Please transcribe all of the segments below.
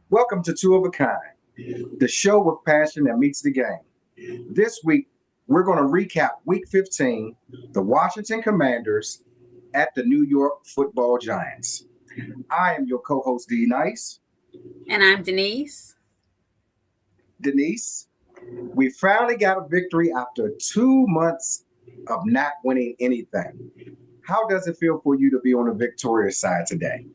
Welcome to Two of a Kind, the show with passion that meets the game. This week, we're going to recap Week 15, the Washington Commanders at the New York Football Giants. I am your co-host, D Nice. And I'm Denise. Denise, we finally got a victory after 2 months of not winning anything. How does it feel for you to be on the victorious side today?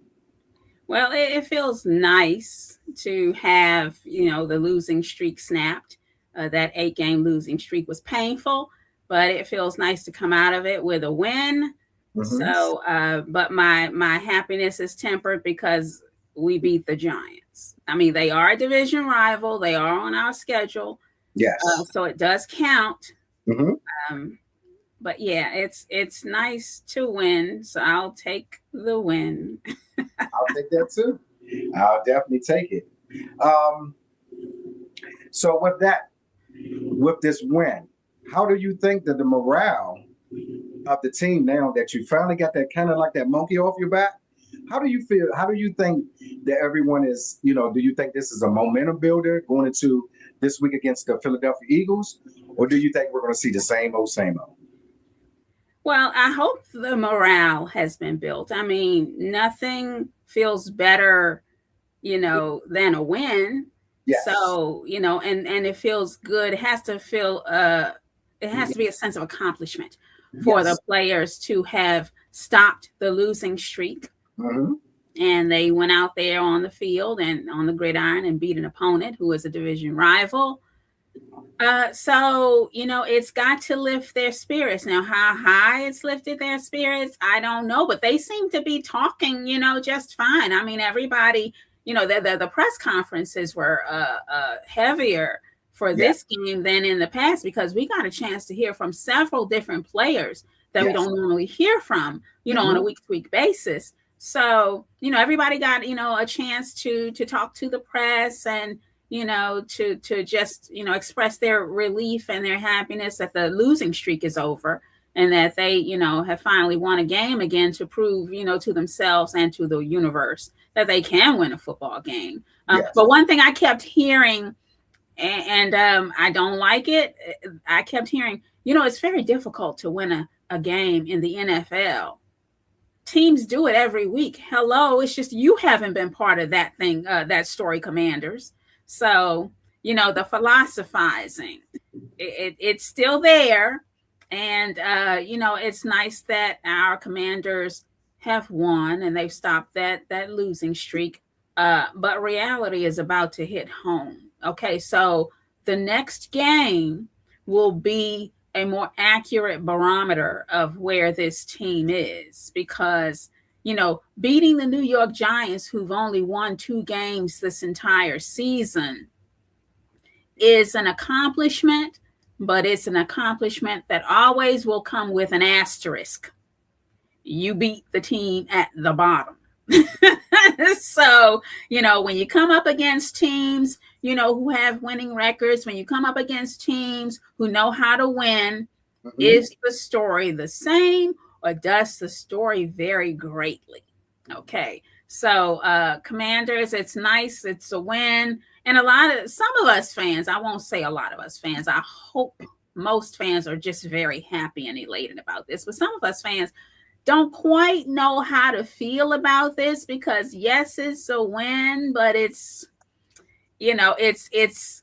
Well, it feels nice to have, the losing streak snapped. That 8 game losing streak was painful, but it feels nice to come out of it with a win. Mm-hmm. But my happiness is tempered because we beat the Giants. I mean, they are a division rival. They are on our schedule, Yes. so it does count. Mm-hmm. Um, but yeah, it's nice to win, so I'll take the win. I'll take that too. I'll definitely take it. Um, so with this win, how do you think that the morale of the team now that you finally got that kind of like that monkey off your back? How do you feel? How do you think that everyone is? Do you think this is a momentum builder going into this week against the Philadelphia Eagles, or do you think we're going to see the same old, same old? Well, I hope the morale has been built. I mean, nothing feels better, than a win. Yes. So, and it feels good. It has to be a sense of accomplishment for the Yes. players to have stopped the losing streak. Mm-hmm. And they went out there on the field and on the gridiron and beat an opponent who is a division rival. So it's got to lift their spirits. Now, how high it's lifted their spirits, I don't know, but they seem to be talking, just fine. I mean, everybody, the press conferences were heavier for Yeah. this game than in the past because we got a chance to hear from several different players that we Yes. don't normally hear from, on a Mm-hmm. week-to-week basis. So, everybody got, a chance to talk to the press and to just express their relief and their happiness that the losing streak is over and that they have finally won a game again to prove to themselves and to the universe that they can win a football game. But Yes. one thing I kept hearing, and I don't like it. I kept hearing, it's very difficult to win a game in the NFL. Teams do it every week. Hello, it's just you haven't been part of that thing, that story, Commanders. So, the philosophizing, it's still there. And, it's nice that our Commanders have won and they've stopped that losing streak. But reality is about to hit home. Okay, so the next game will be a more accurate barometer of where this team is because beating the New York Giants, who've only won 2 games this entire season, is an accomplishment, but it's an accomplishment that always will come with an asterisk. You beat the team at the bottom. So, when you come up against teams, who have winning records, when you come up against teams who know how to win, Mm-hmm. is the story the same or does the story vary greatly? Okay. So, Commanders, it's nice. It's a win. And some of us fans, I won't say a lot of us fans, I hope most fans are just very happy and elated about this. But some of us fans don't quite know how to feel about this because yes, it's a win, but it's it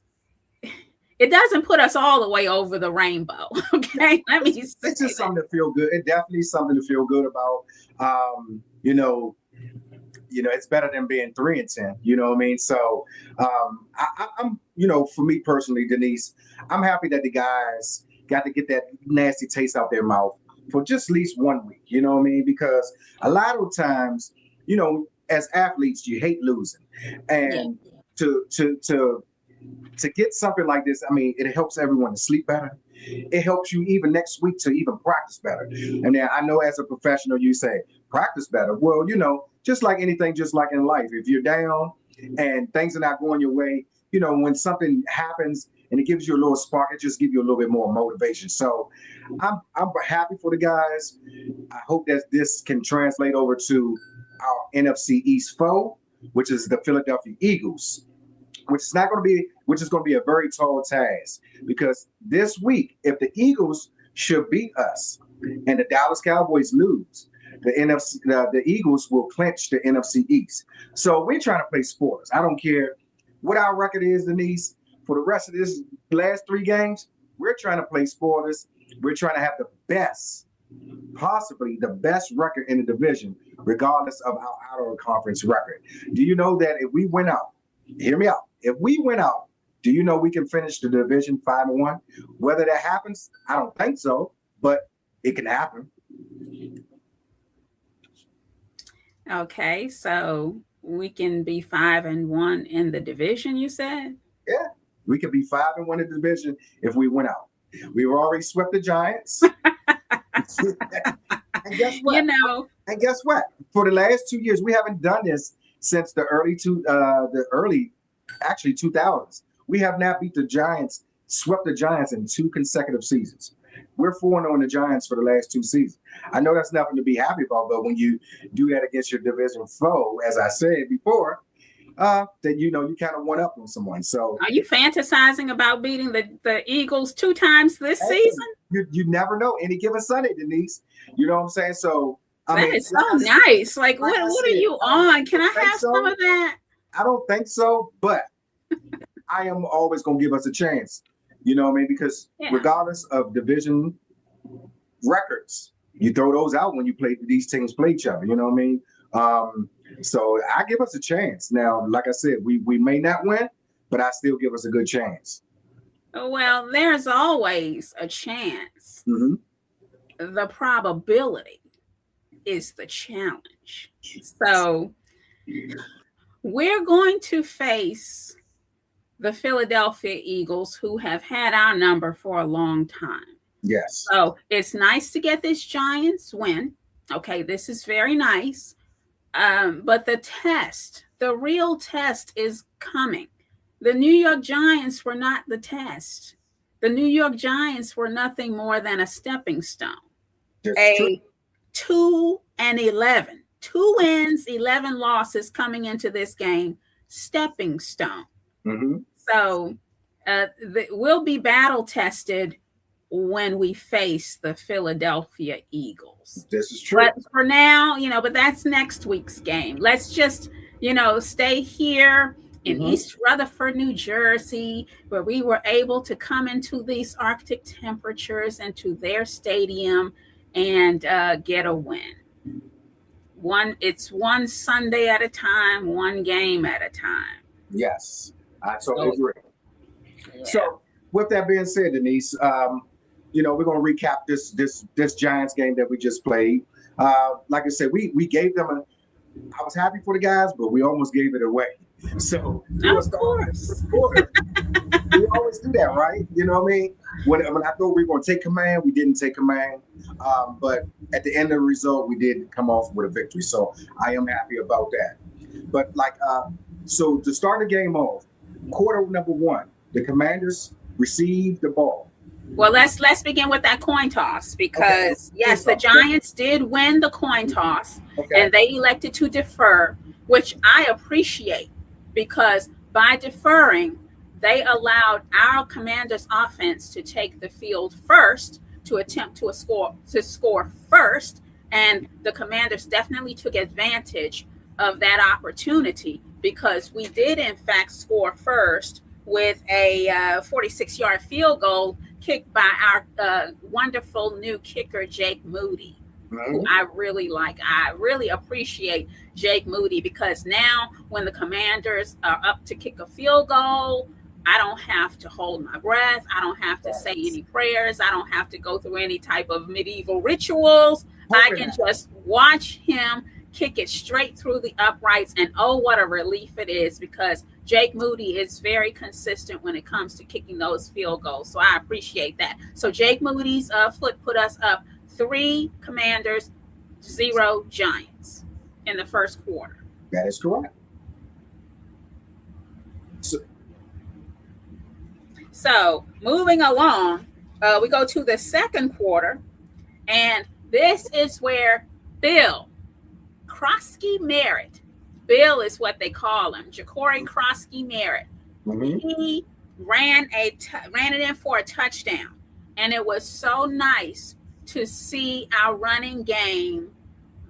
doesn't put us all the way over the rainbow. Okay, let me say It's just that. something to feel good. It definitely is something to feel good about. Um, you know, it's better than being 3-10. You know what I mean? So, I'm, for me personally, Denise, I'm happy that the guys got to get that nasty taste out their mouth for just at least one week. You know what I mean? Because a lot of times, as athletes, you hate losing, Yeah. and to get something like this, I mean, it helps everyone to sleep better. It helps you even next week to even practice better. And then I know as a professional, you say practice better. Well, just like anything, just like in life, if you're down and things are not going your way, when something happens and it gives you a little spark, it just gives you a little bit more motivation. So I'm happy for the guys. I hope that this can translate over to our NFC East foe. which is the Philadelphia Eagles, which is going to be a very tall task, because this week, if the Eagles should beat us and the Dallas Cowboys lose, the Eagles will clinch the NFC East. So we're trying to play sports. I don't care what our record is, Denise. For the rest of this last 3 games, we're trying to play sports. We're trying to have the best, possibly the best record in the division, regardless of our outer conference record. Do you know that if we win out, hear me out, if we win out, do you know we can finish the division 5-1? Whether that happens, I don't think so, but it can happen. Okay, so we can be 5-1 in the division, you said? Yeah, we could be 5-1 in the division if we win out. We've already swept the Giants. And guess what? And guess what? For the last 2 years, we haven't done this since the early 2000s. We have not beat the Giants, swept the Giants in 2 consecutive seasons. We're 4-0 on the Giants for the last 2 seasons. I know that's nothing to be happy about, but when you do that against your division foe, as I said before, then you kind of one up on someone. So, are you fantasizing about beating the Eagles 2 times this season? You never know. Any given Sunday, Denise. You know what I'm saying? So that is so nice. Like what are you on? Can I have some of that? I don't think so, but I am always going to give us a chance. You know what I mean? Because regardless of division records, you throw those out when these teams play each other. You know what I mean? So I give us a chance. Now, like I said, we may not win, but I still give us a good chance. Well, there's always a chance. Mm-hmm. The probability is the challenge. So we're going to face the Philadelphia Eagles, who have had our number for a long time. Yes. So it's nice to get this Giants win. Okay, this is very nice. But the real test is coming. The New York Giants were not the test. The New York Giants were nothing more than a stepping stone. That's true. 2-11. 2 wins, 11 losses coming into this game. Stepping stone. Mm-hmm. So we'll be battle tested when we face the Philadelphia Eagles. This is true. But for now, but that's next week's game. Let's just, stay here in East Rutherford, New Jersey, where we were able to come into these Arctic temperatures into their stadium and get a win. It's one Sunday at a time, one game at a time. Yes, I totally agree. Yeah. So with that being said, Denise, we're going to recap this Giants game that we just played. Like I said, we gave them I was happy for the guys, but we almost gave it away. So of course. We always do that, right? You know what I mean? When I thought we were going to take command, we didn't take command. But at the end of the result, we did come off with a victory. So I am happy about that. But so to start the game off, quarter number 1, the Commanders received the ball. Well, let's begin with that coin toss, because yes, the Giants did win the coin toss, and they elected to defer, which I appreciate, because by deferring, they allowed our Commanders offense to take the field first to attempt to score first, and the Commanders definitely took advantage of that opportunity, because we did in fact score first with a 46-yard field goal kicked by our wonderful new kicker, Jake Moody, who I really like. I really appreciate Jake Moody, because now when the Commanders are up to kick a field goal, I don't have to hold my breath. I don't have to say any prayers. I don't have to go through any type of medieval rituals. I can just watch him kick it straight through the uprights, and oh, what a relief it is, because Jake Moody is very consistent when it comes to kicking those field goals. So I appreciate that. So Jake Moody's foot put us up 3 Commanders, 0 Giants in the first quarter. That is correct. So moving along, we go to the second quarter, and this is where Bill Krosky Merritt Bill is what they call him, Ja'Cory Krosky Merritt. He ran it in for a touchdown, and it was so nice to see our running game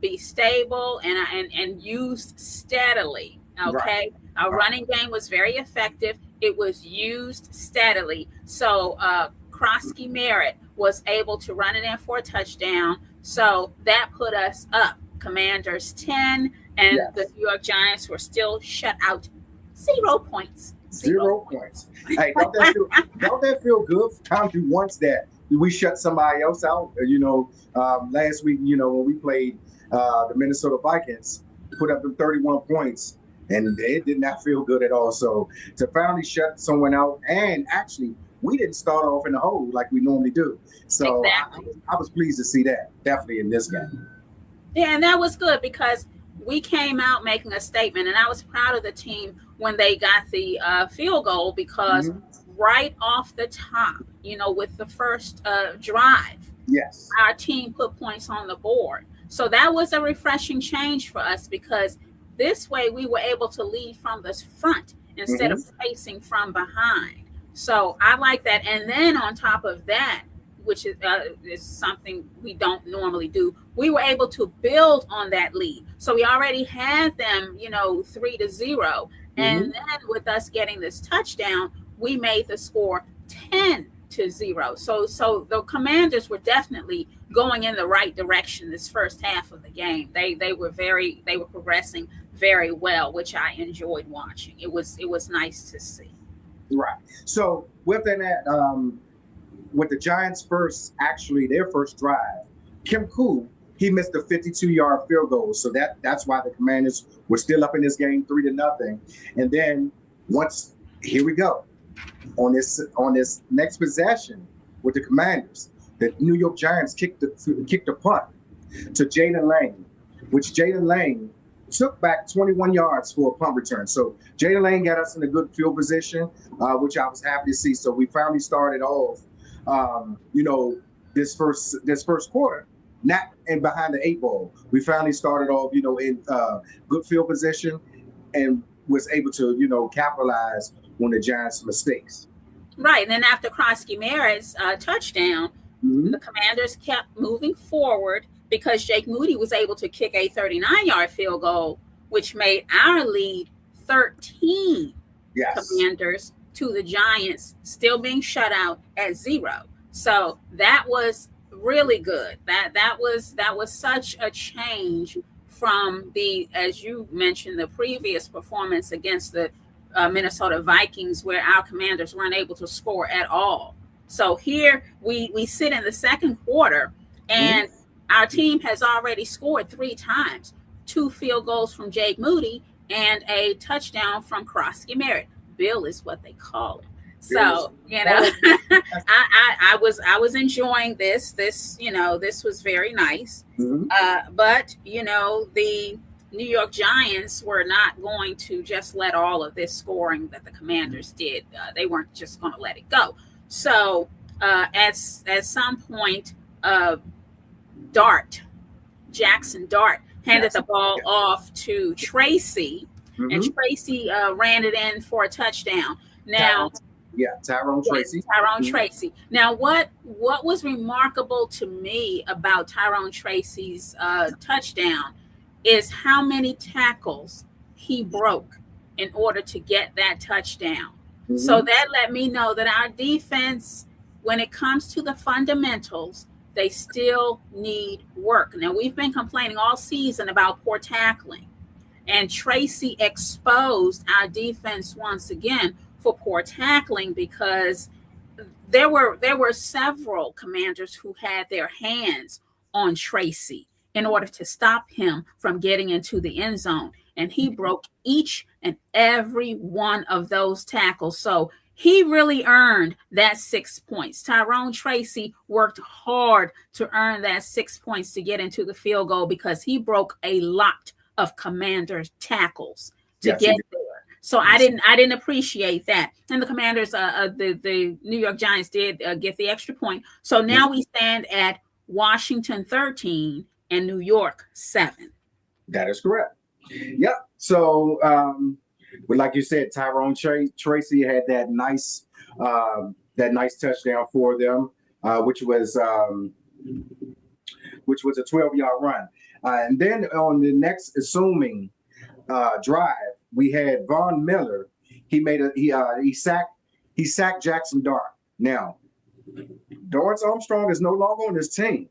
be stable and used steadily. Okay, right. Our running game was very effective. It was used steadily. So Krosky Merritt was able to run it in for a touchdown. So that put us up. Commanders 10, and the New York Giants were still shut out. 0 points. 0 points. Hey, don't that feel good? Times you once that we shut somebody else out. Last week, when we played the Minnesota Vikings, put up them 31 points, and it did not feel good at all. So to finally shut someone out, and actually, we didn't start off in the hole like we normally do. So exactly. I was pleased to see that, definitely in this game. Yeah, and that was good because we came out making a statement, and I was proud of the team when they got the field goal because right off the top, with the first drive, our team put points on the board. So that was a refreshing change for us because this way we were able to lead from the front instead of facing from behind. So I like that. And then on top of that, which is something we don't normally do, we were able to build on that lead. So we already had them, 3-0. And then with us getting this touchdown, we made the score 10-0. So the Commanders were definitely going in the right direction this first half of the game. They were progressing very well, which I enjoyed watching. It was nice to see. Right. So within that, with the Giants' their first drive, Kim Koo, he missed a 52-yard field goal. So that's why the Commanders were still up in this game 3-0. And then here we go. On this next possession with the Commanders, the New York Giants kicked a punt to Jayden Lane, which Jayden Lane took back 21 yards for a punt return. So Jayden Lane got us in a good field position, which I was happy to see. So we finally started off, this first quarter, not in behind the 8 ball. We finally started off, in good field position and was able to, capitalize on the Giants' mistakes. Right. And then after Krosky Merritt's touchdown, the Commanders kept moving forward because Jake Moody was able to kick a 39-yard field goal, which made our lead 13 Commanders to the Giants still being shut out at 0. So that was really good. That was such a change from as you mentioned, the previous performance against the Minnesota Vikings, where our Commanders weren't able to score at all. So here we sit in the second quarter, and our team has already scored 3 times, 2 field goals from Jake Moody and a touchdown from Krosky Merritt. Bill is what they call him. So, I was enjoying this. This was very nice. But, the New York Giants were not going to just let all of this scoring that the Commanders did. They weren't just going to let it go. So, at some point, Jackson Dart handed the ball off to Tracy, and Tracy ran it in for a touchdown. Now, Tyrone Tracy. Tyrone Tracy. Now, what was remarkable to me about Tyrone Tracy's touchdown is how many tackles he broke in order to get that touchdown. So that let me know that our defense, when it comes to the fundamentals, they still need work. Now, we've been complaining all season about poor tackling, and Tracy exposed our defense once again for poor tackling because there were several Commanders who had their hands on Tracy in order to stop him from getting into the end zone. And he broke each and every one of those tackles. So he really earned that 6 points. Tyrone Tracy worked hard to earn that 6 points to get into the field goal because he broke a lot of Commanders tackles to get there. So I didn't appreciate that. And the Commanders, the New York Giants did get the extra point. So now we stand at Washington 13 and New York 7. That is correct. Yep. So, but like you said, Tracy had that nice touchdown for them, which was a 12-yard run. And then on the next assuming drive, we had Von Miller. He sacked Jackson Dart. Now, Dorrance Armstrong is no longer on this team.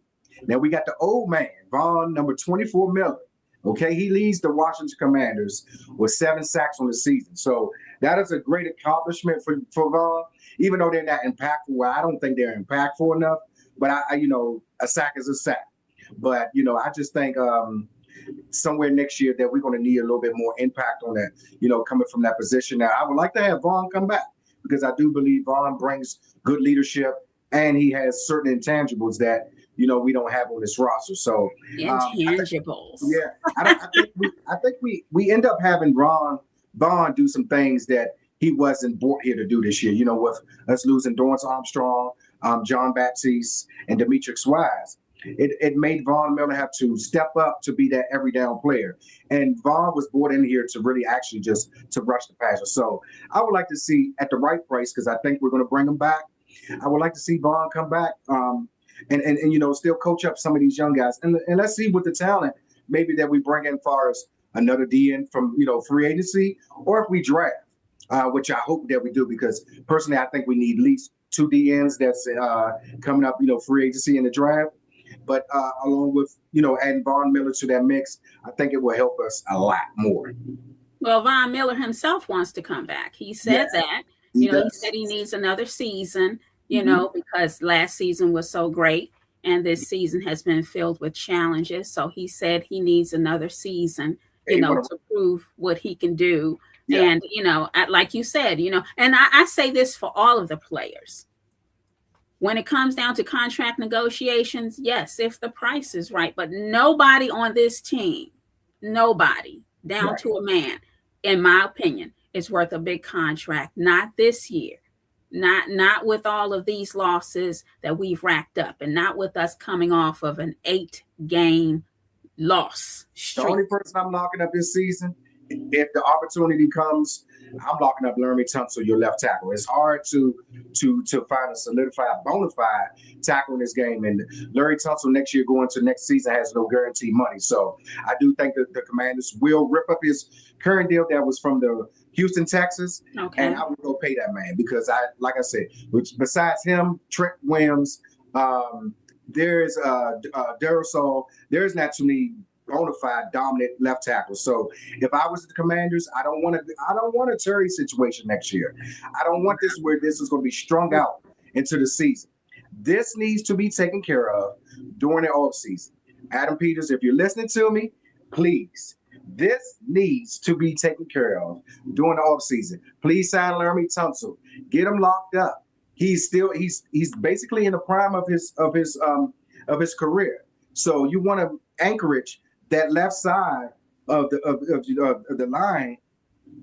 Now we got the old man, Von, number 24 Miller. Okay, he leads the Washington Commanders with 7 sacks on the season. So that is a great accomplishment for Von, even though they're not impactful. Well, I don't think they're impactful enough, but a sack is a sack. But I just think somewhere next year that we're going to need a little bit more impact on that, coming from that position. Now, I would like to have Vaughn come back because I do believe Vaughn brings good leadership and he has certain intangibles that, we don't have on this roster. So intangibles. I think we end up having Vaughn do some things that he wasn't brought here to do this year, with us losing Dorrance Armstrong, John Baptiste, and Demetrius Wise. It made Von Miller have to step up to be that every down player. And Von was brought in here to really actually just to rush the passer. So I would like to see at the right price, because I think we're going to bring him back. I would like to see Von come back and still coach up some of these young guys. And let's see with the talent maybe that we bring in far as another DN from, free agency, or if we draft, which I hope that we do, because personally I think we need at least 2 DNs that's coming up, free agency in the draft. But along with, adding Von Miller to that mix, I think it will help us a lot more. Well, Von Miller himself wants to come back. He said that. He said he needs another season, because last season was so great. And this season has been filled with challenges. So he said he needs another season, to prove what he can do. Yeah. And, like you said, and I say this for all of the players. When it comes down to contract negotiations, yes, if the price is right, but nobody on this team, nobody down to a man, in my opinion, is worth a big contract. Not this year, not with all of these losses that we've racked up, and not with us coming off of an 8-game loss streak. The only person I'm locking up this season, if the opportunity comes, I'm locking up Laremy Tunsil, your left tackle. It's hard to find a solidified, bona fide tackle in this game. And Larry Tunsil next year going to next season has no guaranteed money. So I do think that the Commanders will rip up his current deal that was from the Houston, Texas. Okay. And I would go pay that man because like I said, besides him, Trent Williams, there's Darrell, there's not too many bona fide dominant left tackle. So if I was the Commanders, I don't want a Terry situation next year. I don't want this where this is going to be strung out into the season. This needs to be taken care of during the offseason. Adam Peters, if you're listening to me, please, this needs to be taken care of during the offseason. Please sign Laremy Tunsil. Get him locked up. He's basically in the prime of his career. So you want to anchorage that left side of the line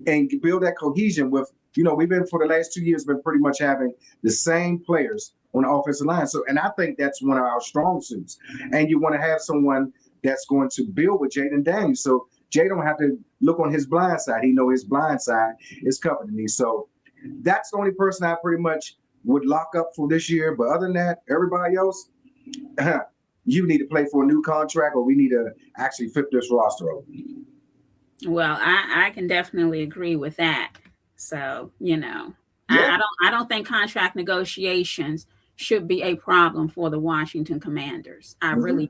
and build that cohesion with, we've been for the last 2 years been pretty much having the same players on the offensive line. So, and I think that's one of our strong suits. And you want to have someone that's going to build with Jayden Daniels. So Jay don't have to look on his blind side. He know his blind side is covered in me. So that's the only person I pretty much would lock up for this year. But other than that, everybody else, you need to play for a new contract, or we need to actually flip this roster over. Well, I can definitely agree with that. So, I don't think contract negotiations should be a problem for the Washington Commanders. I really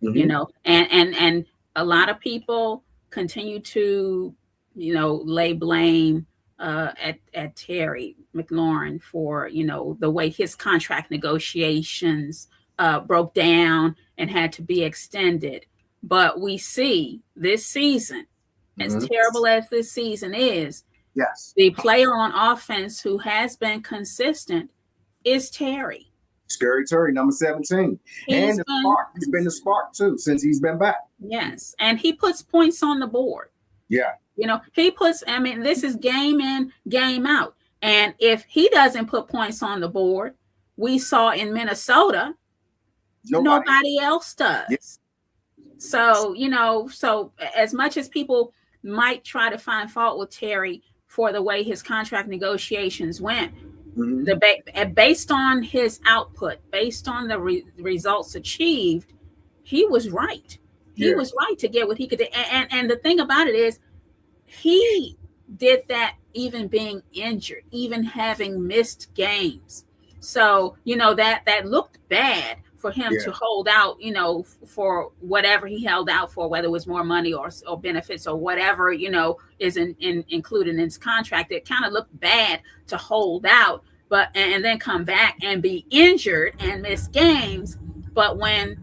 don't. And a lot of people continue to, lay blame at Terry McLaurin for, the way his contract negotiations broke down and had to be extended. But we see this season, as terrible as this season is, yes, the player on offense who has been consistent is Terry. Scary Terry, number 17. He's been the spark too since he's been back. Yes. And he puts points on the board. Yeah. This is game in, game out. And if he doesn't put points on the board, we saw in Minnesota, nobody else does. Yes. So, so as much as people might try to find fault with Terry for the way his contract negotiations went. Based on his output, based on the results achieved, he was right. He was right to get what he could do. And the thing about it is, he did that even being injured, even having missed games. So, that looked bad for him to hold out, for whatever he held out for, whether it was more money or benefits or whatever, is included in his contract. It kind of looked bad to hold out, and then come back and be injured and miss games. But when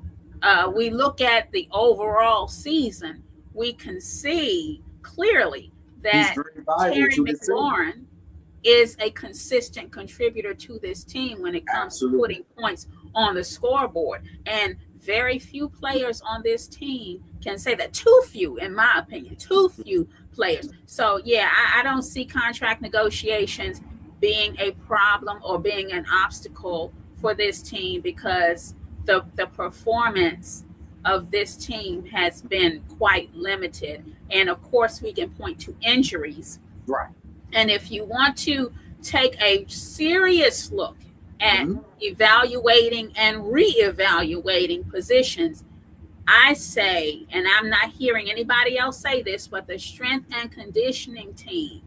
we look at the overall season, we can see clearly that Terry McLaurin is a consistent contributor to this team when it comes to putting points on the scoreboard. And very few players on this team can say that. Too few, in my opinion, too few players. So, I don't see contract negotiations being a problem or being an obstacle for this team, because the performance of this team has been quite limited. And of course, we can point to injuries. Right. And if you want to take a serious look at evaluating and reevaluating positions, I say, and I'm not hearing anybody else say this, but the strength and conditioning team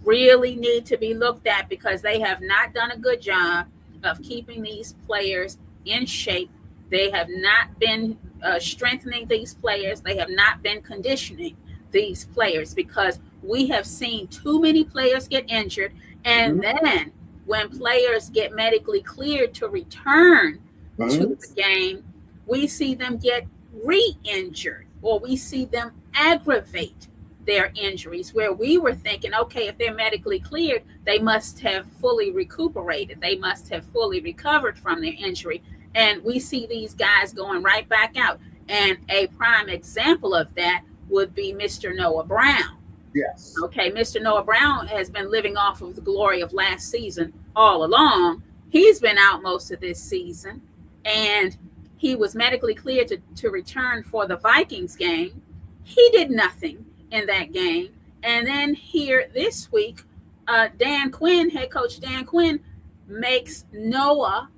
really need to be looked at, because they have not done a good job of keeping these players in shape. They have not been strengthening these players. They have not been conditioning these players, because we have seen too many players get injured. And then when players get medically cleared to return to the game, we see them get re-injured, or we see them aggravate their injuries, where we were thinking, okay, if they're medically cleared, they must have fully recuperated. They must have fully recovered from their injury. And we see these guys going right back out. And a prime example of that would be Mr. Noah Brown. Yes. Okay, Mr. Noah Brown has been living off of the glory of last season all along. He's been out most of this season, and he was medically cleared to return for the Vikings game. He did nothing in that game. And then here this week, Dan Quinn, head coach Dan Quinn, makes Noah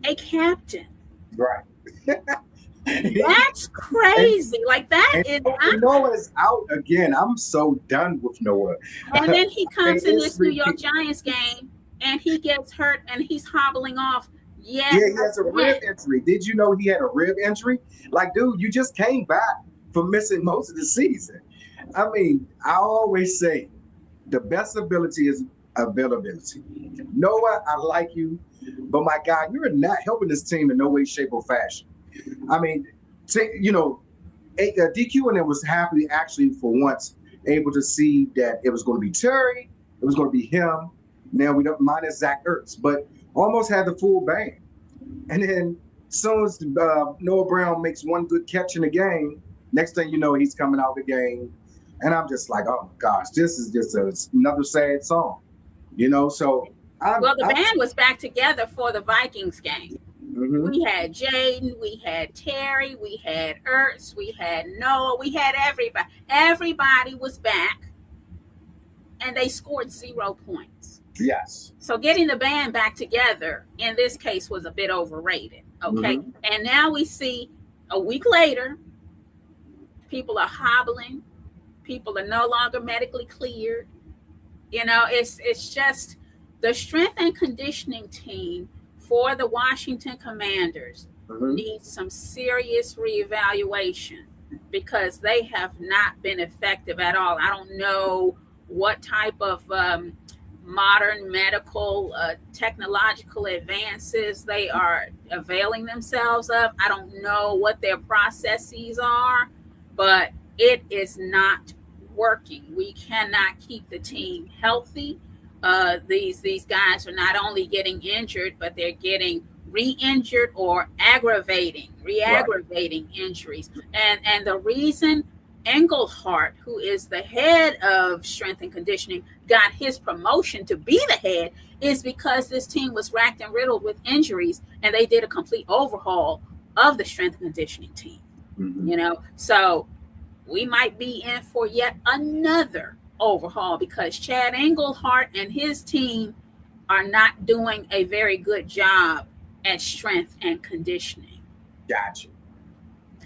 a captain. Right. That's crazy. Like that is Noah's out again. I'm so done with Noah. And then he comes in this New York Giants game and he gets hurt and he's hobbling off. He has a rib injury. Did you know he had a rib injury? Like, dude, you just came back from missing most of the season. I mean, I always say the best ability is availability. Noah, I like you, but my God, you're not helping this team in no way, shape, or fashion. I mean, DQ and it was happy actually for once able to see that it was going to be Terry, it was going to be him. Now we don't minus Zach Ertz, but almost had the full band. And then as soon as Noah Brown makes one good catch in the game, next thing you know, he's coming out of the game. And I'm just like, oh my gosh, this is just another sad song, So the band was back together for the Vikings game. Mm-hmm. We had Jayden, we had Terry, we had Ertz, we had Noah, we had everybody. Everybody was back, and they scored 0 points. Yes. So getting the band back together in this case was a bit overrated. Okay. Mm-hmm. And now we see a week later, people are hobbling. People are no longer medically cleared. It's just the strength and conditioning team for the Washington Commanders needs some serious reevaluation, because they have not been effective at all. I don't know what type of modern medical technological advances they are availing themselves of. I don't know what their processes are, but it is not working. We cannot keep the team healthy. These guys are not only getting injured, but they're getting re-injured or re-aggravating injuries. And the reason Engelhardt, who is the head of strength and conditioning, got his promotion to be the head is because this team was racked and riddled with injuries, and they did a complete overhaul of the strength and conditioning team. So we might be in for yet another overhaul because Chad Englehart and his team are not doing a very good job at strength and conditioning. Gotcha.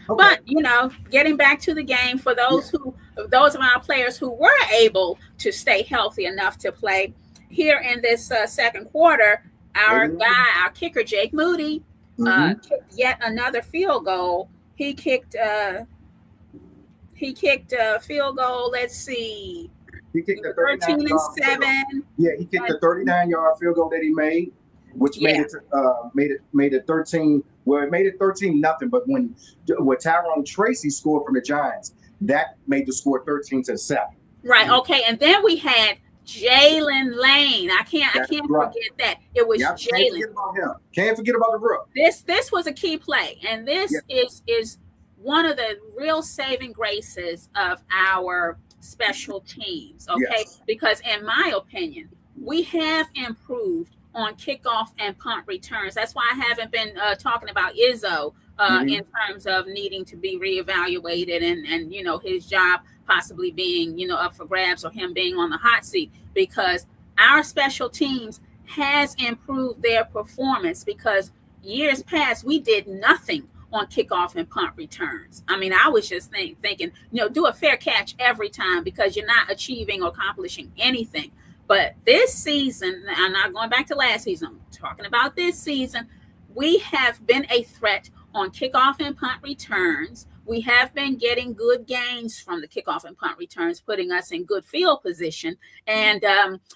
Okay. But getting back to the game, for those of our players who were able to stay healthy enough to play here in this second quarter, our kicker Jake Moody, kicked yet another field goal. He kicked a field goal. Let's see. He kicked a 13-7. Yeah, he kicked a 39-yard field goal that he made, which made it 13. Well, it made it 13-0. But when Tyrone Tracy scored from the Giants, that made the score 13-7. Right. Okay. And then we had Jayden Lane. I can't forget that. It was Jaylen. Can't forget about him. Can't forget about the rook. This was a key play, and this is one of the real saving graces of our special teams. Okay, because in my opinion, we have improved on kickoff and punt returns. That's why I haven't been talking about Izzo in terms of needing to be reevaluated and his job possibly being up for grabs or him being on the hot seat, because our special teams has improved their performance, because years past we did nothing on kickoff and punt returns. I mean, I was just thinking, do a fair catch every time because you're not achieving or accomplishing anything. But this season, I'm not going back to last season, I'm talking about this season, we have been a threat on kickoff and punt returns. We have been getting good gains from the kickoff and punt returns, putting us in good field position. And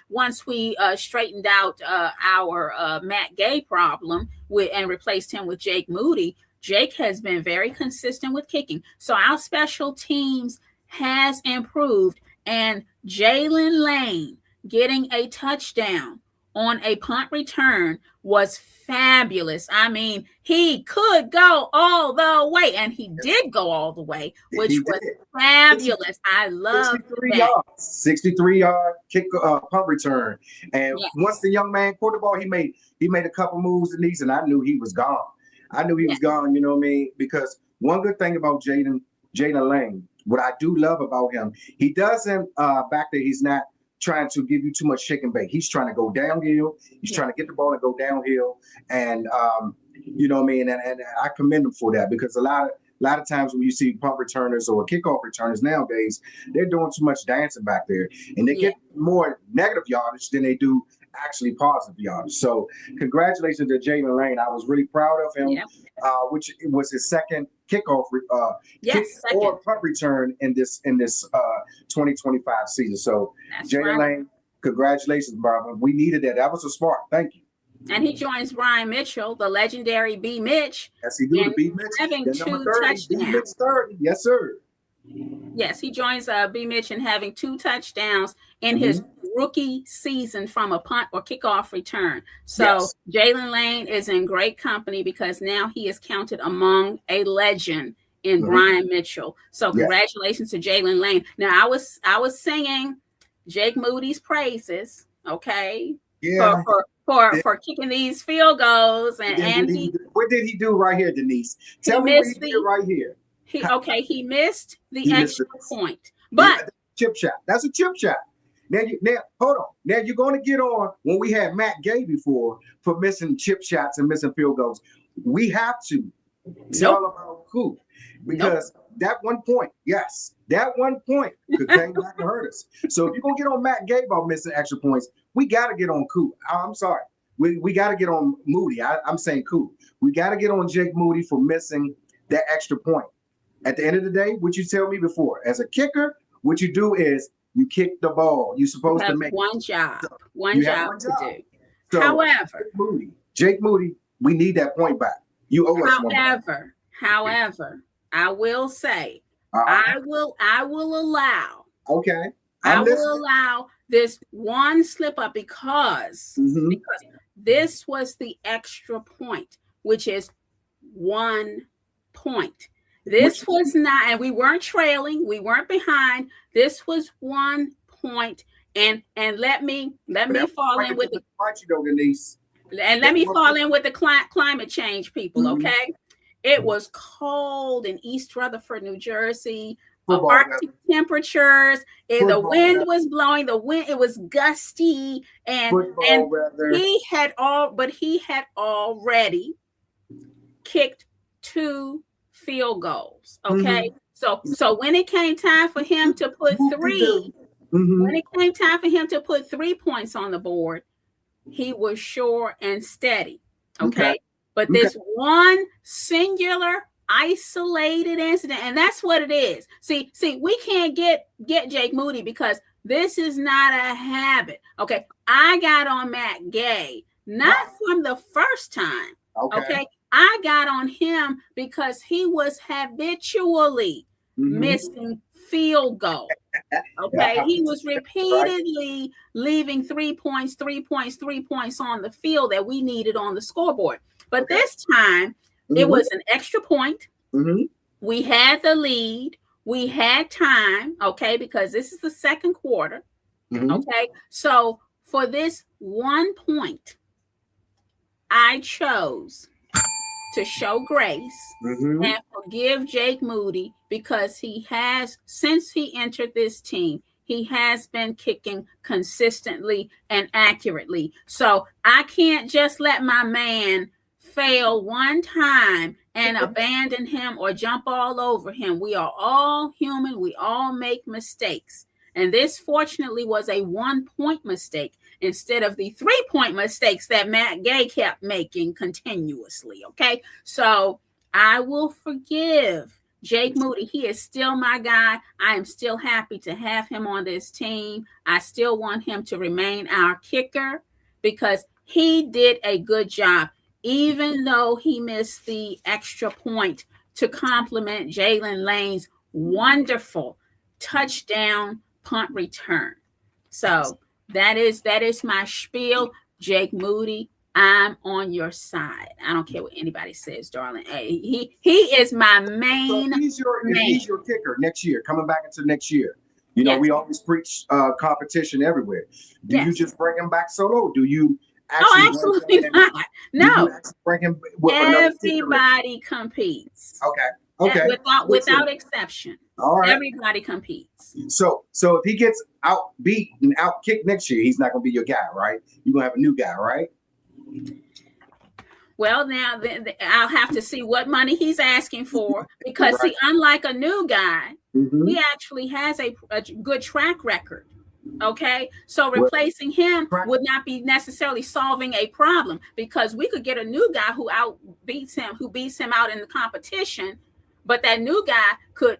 once we straightened out our Matt Gay problem and replaced him with Jake Moody, Jake has been very consistent with kicking. So our special teams has improved, and Jayden Lane getting a touchdown on a punt return was fabulous. I mean, he could go all the way, and he did go all the way, which was fabulous. I love 63-yard kick punt return. And once the young man caught the ball, he made a couple moves, Denise, and I knew he was gone. Was gone, you know what I mean? Because one good thing about Jayden Lane, what I do love about him, he doesn't back there, he's not trying to give you too much shake and bake. He's trying to go downhill. He's trying to get the ball and go downhill. And you know what I mean? And I commend him for that, because a lot of times when you see punt returners or kickoff returners nowadays, they're doing too much dancing back there, and they get more negative yardage than they do actually positive yardage. So congratulations to Jayden Lane. I was really proud of him, which was his second kickoff or punt return in this 2025 season. So Jayden Lane, congratulations, Barbara. We needed that. That was a smart. Thank you. And he joins Brian Mitchell, the legendary B. Mitch. Yes, he do. The B. Mitch having 2 touchdowns. 30. Yes, sir. Yes, he joins B. Mitch in having 2 touchdowns in his rookie season from a punt or kickoff return. So Jayden Lane is in great company, because now he is counted among a legend in Brian Mitchell. So congratulations to Jayden Lane. Now I was singing Jake Moody's praises, okay? Yeah. For kicking these field goals, and what did he do right here, Denise? Tell me what he did right here. He missed the extra point, but chip shot. That's a chip shot. Now hold on. Now you're going to get on when we had Matt Gay before for missing chip shots and missing field goals. We have to tell about Coop, because that one point, that one point could came back and hurt us. So if you're going to get on Matt Gay about missing extra points, we got to get on Coop. I'm sorry. We got to get on Moody. I'm saying Coop. We got to get on Jake Moody for missing that extra point. At the end of the day, what you tell me before, as a kicker, what you do is you kick the ball. You're supposed to make one job to do. So, however, Jake Moody, we need that point back. You owe us one. However, I will say, I will allow. Okay. I will allow this one slip up because this was the extra point, which is 1 point. This was not, and we weren't trailing, we weren't behind. This was 1 point, and let me fall in with the climate change people. Okay, it was cold in East Rutherford, New Jersey. Arctic temperatures, and the wind was blowing. It was gusty, and he had already kicked 2 field goals. Okay, so when it came time for him to put 3, when it came time for him to put 3 points on the board, he was sure and steady. Okay. But this one singular isolated incident, and that's what it is. See, we can't get Jake Moody because this is not a habit. Okay. I got on Matt Gay, not from the first time. Okay. I got on him because he was habitually missing field goal. Okay. He was repeatedly leaving 3 points on the field that we needed on the scoreboard. But this time it was an extra point. We had the lead. We had time. Okay. Because this is the second quarter. Okay. So for this 1 point, I chose to show grace and forgive Jake Moody because he has, since he entered this team, he has been kicking consistently and accurately. So I can't just let my man fail one time and abandon him or jump all over him. We are all human. We all make mistakes. And this fortunately was a 1 point mistake instead of the 3 point mistakes that Matt Gay kept making continuously. Okay. So I will forgive Jake Moody. He is still my guy. I am still happy to have him on this team. I still want him to remain our kicker because he did a good job, even though he missed the extra point to complement Jalen Lane's wonderful touchdown punt return. So that is my spiel. Jake Moody, I'm on your side. I don't care what anybody says, darling. Hey, he is my main. So if he's your kicker next year, coming back into next year. You know, we always preach competition everywhere. Do you just bring him back solo? Do you actually? Oh, absolutely not. No. Bring him Everybody competes. Okay. Without exception. All right. Everybody competes. So if he gets outbeat and outkicked next year, he's not going to be your guy, right? You're going to have a new guy, right? Well, now I'll have to see what money he's asking for because, see, unlike a new guy, he actually has a good track record. Okay, so replacing him would not be necessarily solving a problem because we could get a new guy who beats him out in the competition, but that new guy could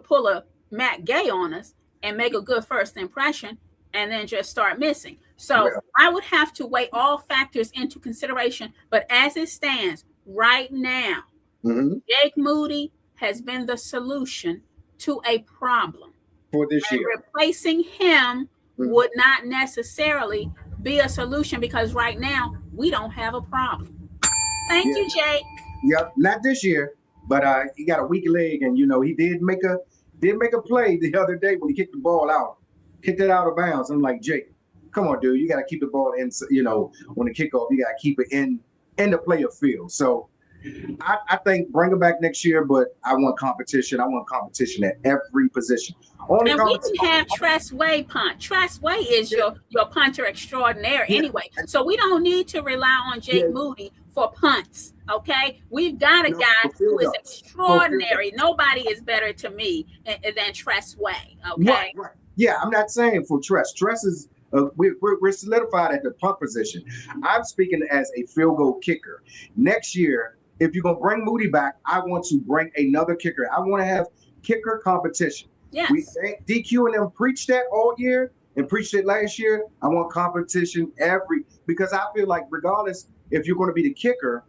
pull a Matt Gay on us and make a good first impression and then just start missing. So I would have to weigh all factors into consideration. But as it stands right now, Jake Moody has been the solution to a problem. For this year. Replacing him would not necessarily be a solution because right now we don't have a problem. Thank you, Jake. Yep, not this year, but he got a weak leg, and you know he did make a play the other day when he kicked the ball out, kicked it out of bounds. I'm like, Jake, come on, dude, you got to keep the ball in. You know, on the kickoff, you got to keep it in the player field. So I think bring him back next year, but I want competition. I want competition at every position. And we can have Tress Way punt. Tress Way is your punter extraordinaire anyway. So we don't need to rely on Jake Moody for punts. Okay, we've got a guy who is extraordinary. Nobody is better to me than Tress Way. Okay. Right. Yeah, I'm not saying for Tress. Tress is we're solidified at the punt position. I'm speaking as a field goal kicker. Next year, if you're gonna bring Moody back, I want to bring another kicker. I want to have kicker competition. Yes. DQ and them preached that all year and preached it last year. I want competition because I feel like regardless if you're going to be the kicker,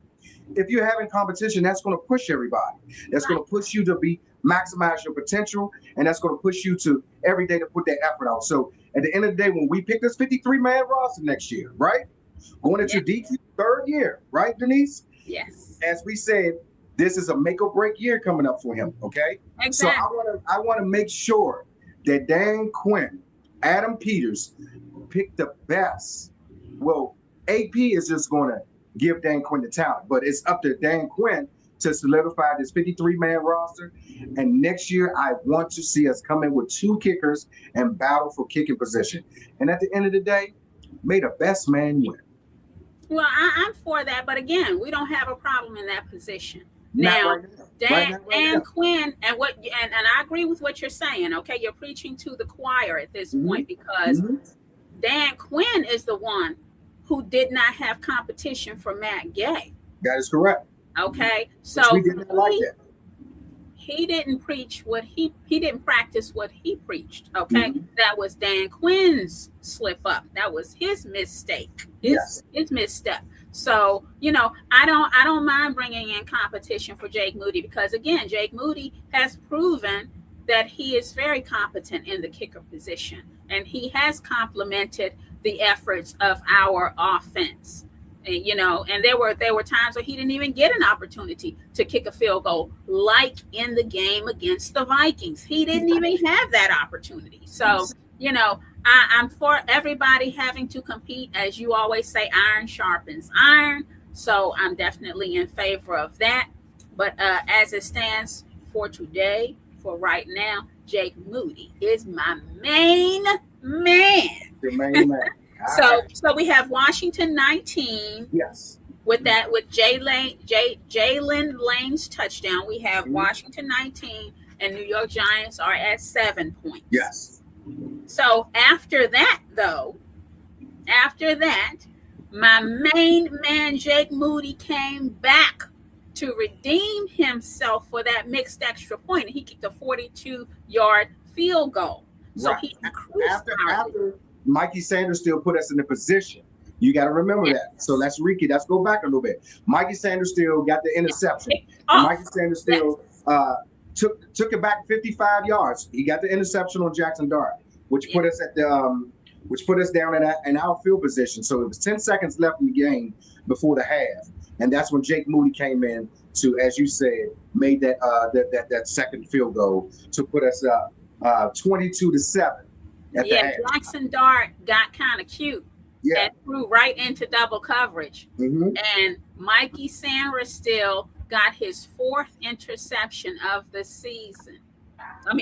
if you're having competition, that's going to push everybody. That's going to push you to maximize your potential, and that's going to push you to every day to put that effort out. So at the end of the day, when we pick this 53-man roster next year, right? Going into DQ third year, right, Denise? Yes. As we said, this is a make or break year coming up for him. Okay. Exactly. So I want to make sure that Dan Quinn, Adam Peters, pick the best. Well, AP is just going to give Dan Quinn the talent, but it's up to Dan Quinn to solidify this 53-man roster. And next year, I want to see us come in with 2 kickers and battle for kicking position. And at the end of the day, may the best man win. Well, I'm for that, but again, we don't have a problem in that position. Now, Dan Quinn, and I agree with what you're saying. Okay, you're preaching to the choir at this point, because Dan Quinn is the one who did not have competition for Matt Gay. That is correct. Okay, so we didn't like that. He didn't preach what he didn't practice what he preached. Okay, that was Dan Quinn's slip up. That was his mistake. His misstep. So I don't mind bringing in competition for Jake Moody, because again, Jake Moody has proven that he is very competent in the kicker position, and he has complemented the efforts of our offense. And there were times where he didn't even get an opportunity to kick a field goal, like in the game against the Vikings. He didn't even have that opportunity. So, I'm for everybody having to compete. As you always say, iron sharpens iron. So I'm definitely in favor of that. But as it stands for today, for right now, Jake Moody is my main man. Your main man. So we have Washington 19. Yes. With Jaylen Lane's touchdown, we have Washington 19, and New York Giants are at 7 points. Yes. So after that, my main man Jake Moody came back to redeem himself for that mixed extra point. He kicked a 42-yard field goal. So he increased after Mikey Sanders still put us in the position. You got to remember that. So let's go back a little bit. Mikey Sanders still got the interception. Mikey Sanders still took it back 55 yards. He got the interception on Jackson Dart, which put us down in our field position. So it was 10 seconds left in the game before the half, and that's when Jake Moody came in to, as you said, made that second field goal to put us up 22-7. Jackson Dart got kind of cute and threw right into double coverage. And Mikey Sanders still got his 4th interception of the season. Of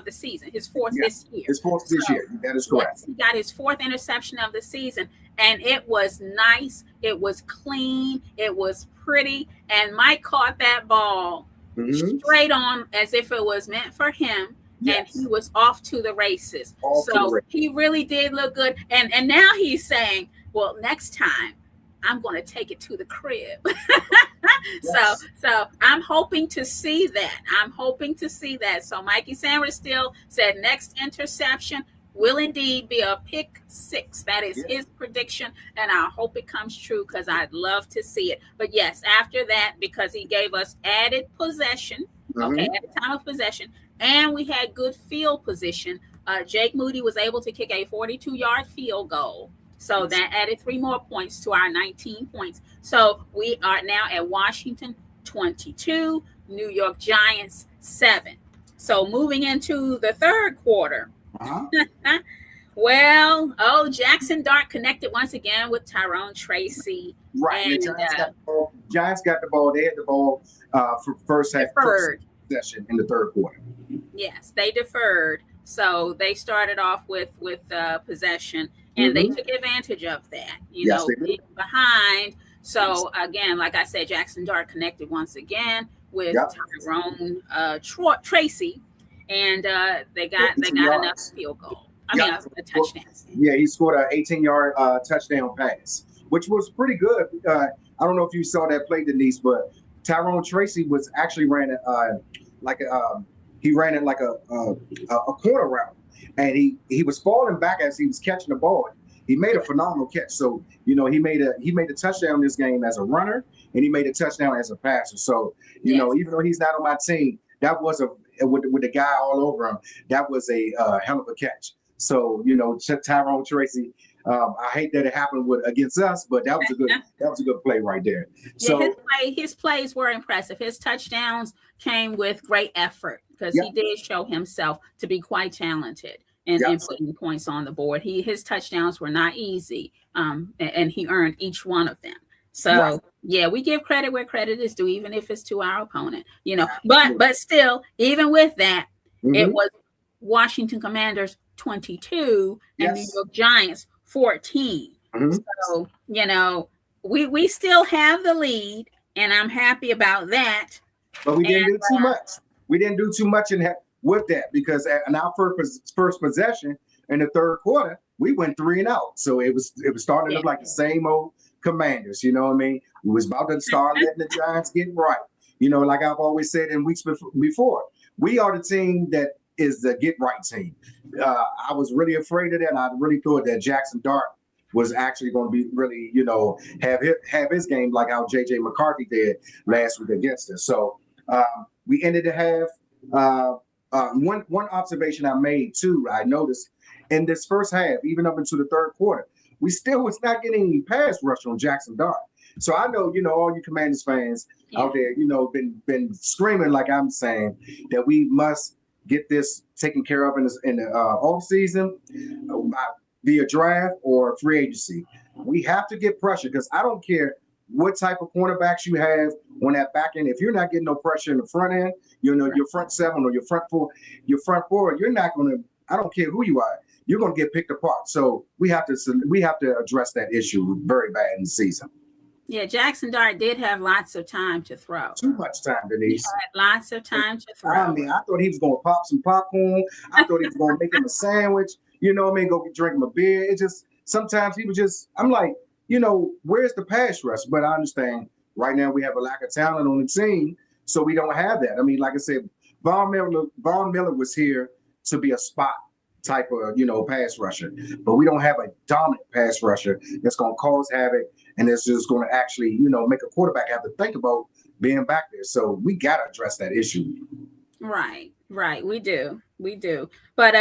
the season. His 4th this year. His 4th this year. That is correct. He got his 4th interception of the season, and it was nice. It was clean. It was pretty. And Mike caught that ball straight on as if it was meant for him. And he was off to the races. He really did look good. And now he's saying, well, next time I'm going to take it to the crib. So I'm hoping to see that. So Mikey Sanders still said next interception will indeed be a pick 6. That is his prediction, and I hope it comes true, because I'd love to see it. But yes, after that, because he gave us added possession, at the time of possession, and we had good field position, Jake Moody was able to kick a 42-yard field goal. So that added 3 more points to our 19 points. So we are now at Washington 22, New York Giants 7. So moving into the third quarter. Jackson Dart connected once again with Tyrone Tracy. Right. And the Giants got the ball. They had the ball for first half possession in the third quarter. Yes, they deferred. So they started off with possession, and they took advantage of that. Being behind. So again, like I said, Jackson Dart connected once again with Tyrone Tracy, and they got enough field goal. A touchdown. Yeah, he scored an 18-yard touchdown pass, which was pretty good. I don't know if you saw that play, Denise, but Tyrone Tracy was actually ran it like a corner route, and he was falling back as he was catching the ball. He made a phenomenal catch. So he made a touchdown this game as a runner, and he made a touchdown as a passer. So even though he's not on my team, that was with the guy all over him. That was a hell of a catch. So Tyrone Tracy. I hate that it happened against us, but that was a good play right there. So his plays were impressive. His touchdowns came with great effort, because he did show himself to be quite talented in putting points on the board. His touchdowns were not easy, and he earned each one of them. So yeah, we give credit where credit is due, even if it's to our opponent, but still, even with that, it was Washington Commanders 22 and New York Giants 14. So, we still have the lead, and I'm happy about that. But we didn't do too much. We didn't do too much with that, because in our first possession in the third quarter, we went 3-and-out. So it was starting to look like the same old Commanders. You know what I mean? We was about to start letting the Giants get right. Like I've always said in weeks before, we are the team that is the get right team. I was really afraid of that, and I really thought that Jackson Dart was actually going to be really, have his game like how J.J. McCarthy did last week against us. So we ended to have one observation I made too. I noticed in this first half, even up into the third quarter, we still was not getting any pass rush on Jackson Dart. So I know, all you Commanders fans out there, been screaming like I'm saying that we must get this taken care of in the off season via draft or free agency. We have to get pressure, because I don't care what type of cornerbacks you have on that back end. If you're not getting no pressure in the front end, your front seven or your front four, you're not going to. I don't care who you are. You're going to get picked apart. So we have to address that issue very bad in the season. Yeah, Jackson Dart did have lots of time to throw. Too much time, Denise. He had lots of time to throw. I mean, I thought he was going to pop some popcorn. I thought he was going to make him a sandwich. Go drink him a beer. It just, sometimes he was just, I'm like, where's the pass rush? But I understand right now we have a lack of talent on the team, so we don't have that. I mean, like I said, Von Miller was here to be a spot type of, pass rusher, but we don't have a dominant pass rusher that's going to cause havoc and that's just going to actually, make a quarterback have to think about being back there. So we got to address that issue. Right. We do. But,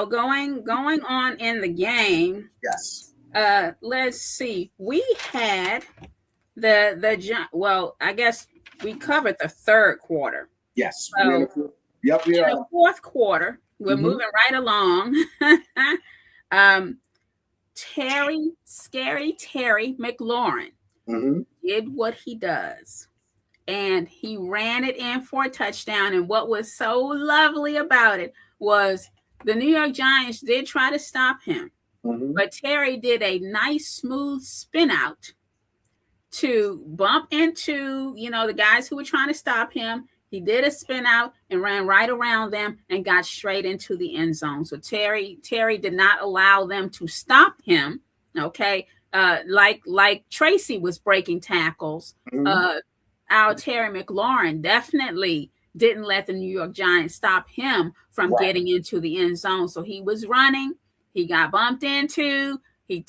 going on in the game. Yes. Let's see. We had I guess we covered the third quarter. Yes. So, yep. We are. In the fourth quarter, we're moving right along. Terry McLaurin did what he does, and he ran it in for a touchdown. And what was so lovely about it was the New York Giants did try to stop him, but Terry did a nice smooth spin out to bump into, the guys who were trying to stop him. He did a spin out and ran right around them and got straight into the end zone. So Terry did not allow them to stop him. Okay. Like Tracy was breaking tackles. Our Terry McLaurin definitely didn't let the New York Giants stop him from getting into the end zone. So he was running. He got bumped into. He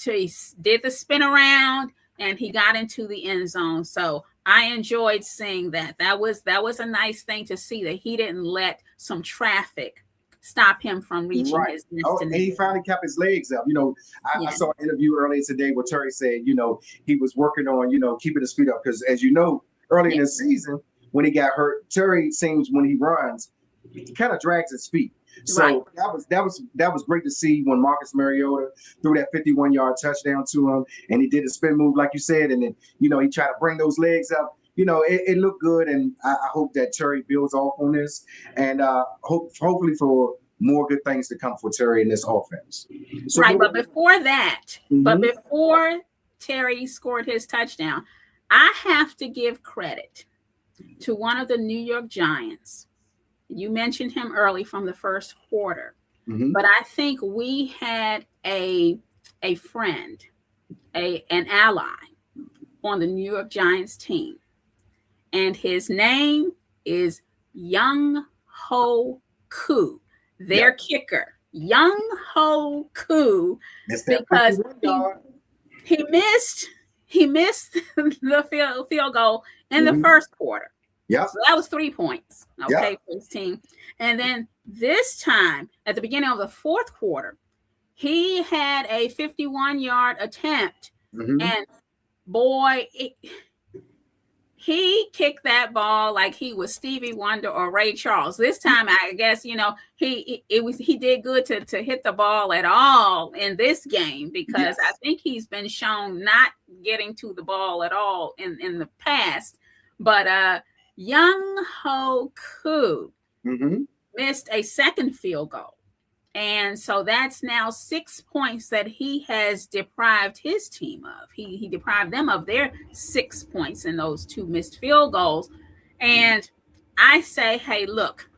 did the spin around and he got into the end zone. So I enjoyed seeing that. That was a nice thing to see, that he didn't let some traffic stop him from reaching his destination. Oh, and he finally kept his legs up. I saw an interview earlier today where Terry said, he was working on, keeping his feet up. Because as you know, early in the season, when he got hurt, Terry seems when he runs, he kind of drags his feet. So that was great to see when Marcus Mariota threw that 51-yard touchdown to him, and he did a spin move like you said, and then he tried to bring those legs up. It looked good, and I hope that Terry builds off on this, and hopefully for more good things to come for Terry in this offense. So but before that, before Terry scored his touchdown, I have to give credit to one of the New York Giants. You mentioned him early from the first quarter, but I think we had a friend, an ally on the New York Giants team, and his name is Young Ho Koo, their kicker. Young Ho Koo, because he missed the field goal in the first quarter. Yeah. So that was 3 points, for his team. And then this time, at the beginning of the fourth quarter, he had a 51-yard attempt. And boy, he kicked that ball like he was Stevie Wonder or Ray Charles. This time, I guess, he did good to hit the ball at all in this game, because I think he's been shown not getting to the ball at all in the past. But Young Ho Koo missed a second field goal. And so that's now 6 points that he has deprived his team of. He deprived them of their 6 points in those 2 missed field goals. And I say, hey, look,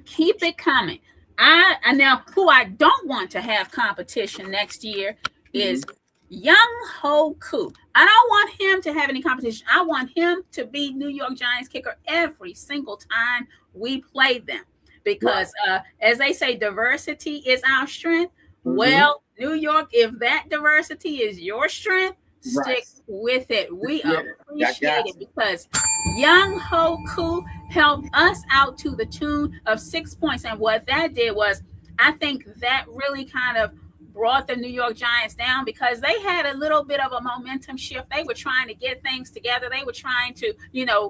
keep it coming. Now, who I don't want to have competition next year is Young Ho Koo. I don't want him to have any competition. I want him to be New York Giants kicker every single time we play them. Because as they say, diversity is our strength. Well, New York, if that diversity is your strength, stick with it. We appreciate it, because Young Ho Koo helped us out to the tune of 6 points. And what that did was, I think that really kind of brought the New York Giants down, because they had a little bit of a momentum shift. They were trying to get things together. They were trying to,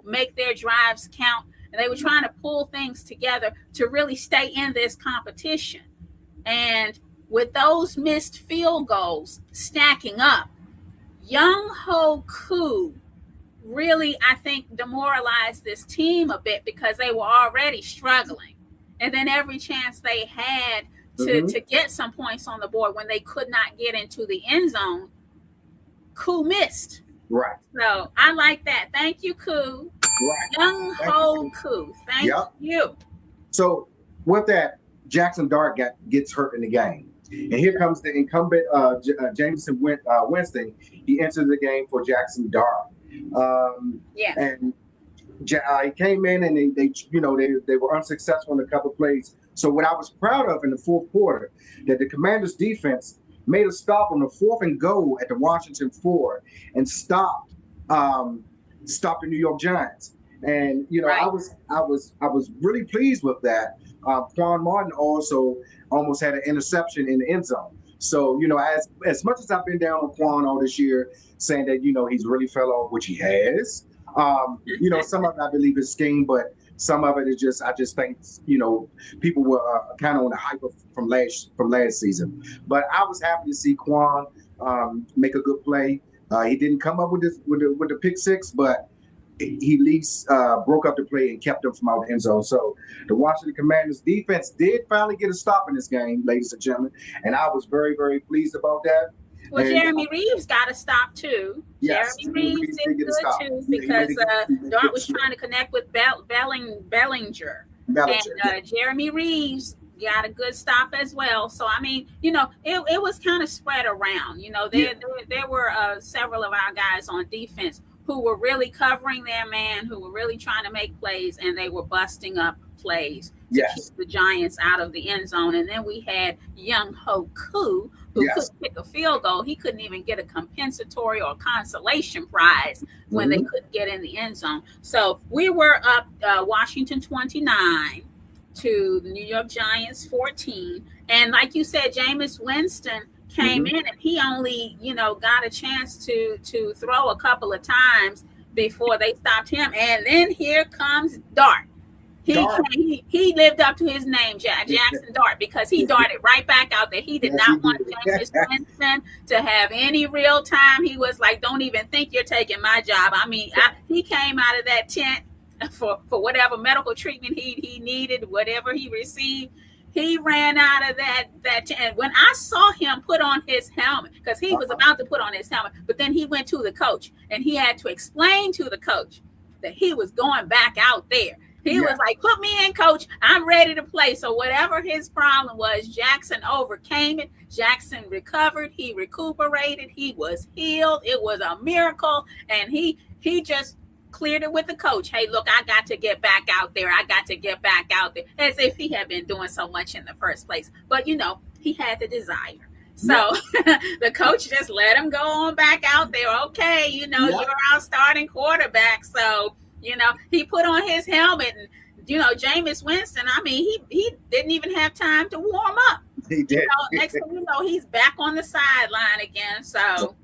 make their drives count. And they were trying to pull things together to really stay in this competition. And with those missed field goals stacking up, Young Ho Koo really, I think, demoralized this team a bit, because they were already struggling. And then every chance they had to get some points on the board, when they could not get into the end zone, Koo missed. Right. So I like that. Thank you, Koo. Right. Young Ho Koo. Thank you. So with that, Jackson Dart gets hurt in the game. And here comes the incumbent Jameson Winston. He enters the game for Jackson Dart. And he came in, and they were unsuccessful in a couple of plays. So what I was proud of in the fourth quarter, that the Commanders defense made a stop on the 4th and goal at the Washington 4 and stopped the New York Giants. And I was really pleased with that. Quan Martin also almost had an interception in the end zone. So as much as I've been down on Quan all this year, saying that he's really fell off, which he has. Some of it I believe is scheme, but some of it is I just think people were kind of on the hype from last season. But I was happy to see Quan make a good play. He didn't come up with the pick six, but he at least broke up the play and kept them from out the end zone. So the Washington Commanders defense did finally get a stop in this game, ladies and gentlemen, and I was very, very pleased about that. Well, and Jeremy Reeves got a stop too. Yes, Jeremy Reeves did good too, because Dart was trying to connect with Bellinger. And Jeremy Reeves got a good stop as well. So I mean, it was kind of spread around. There were several of our guys on defense who were really covering their man, who were really trying to make plays, and they were busting up plays to keep the Giants out of the end zone. And then we had Young Ho Koo, who couldn't kick a field goal. He couldn't even get a compensatory or consolation prize when they couldn't get in the end zone. So we were up Washington 29 to the New York Giants 14. And like you said, Jameis Winston came in, and he only, got a chance to throw a couple of times before they stopped him. And then here comes Dart. He lived up to his name, Jackson Dart, because he darted right back out there. He did not want Jameis Winston to have any real time. He was like, don't even think you're taking my job. I mean, he came out of that tent for whatever medical treatment he needed, whatever he received. He ran out of that tent. When I saw him put on his helmet, because he was about to put on his helmet, but then he went to the coach, and he had to explain to the coach that he was going back out there. He was like, put me in, coach. I'm ready to play. So whatever his problem was, Jackson overcame it. Jackson recovered. He recuperated. He was healed. It was a miracle. And he just cleared it with the coach. Hey, look, I got to get back out there. I got to get back out there. As if he had been doing so much in the first place. But, he had the desire. So the coach just let him go on back out there. Okay, you're our starting quarterback. So, he put on his helmet, and, Jameis Winston, I mean, he didn't even have time to warm up. He did. Next thing you know, he's back on the sideline again. So,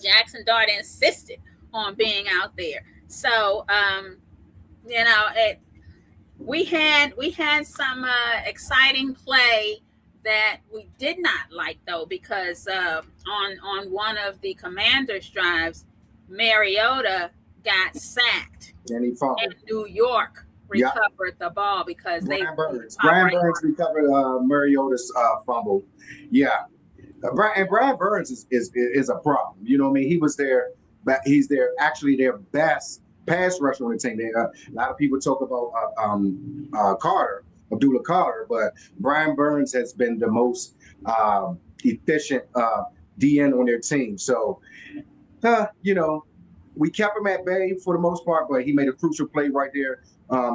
Jackson Dart insisted on being out there. So, you know, we had some exciting play that we did not like though, because on one of the Commanders' drives, Mariota got sacked, And he fumbled. and New York recovered the ball because Brian Burns recovered Mariota's fumble. Yeah. Brian Burns is a problem. You know what I mean? He was there, but he's actually their best pass rusher on the team. A lot of people talk about Abdullah Carter, but Brian Burns has been the most efficient DN on their team. So, you know, we kept him at bay for the most part, but he made a crucial play right there,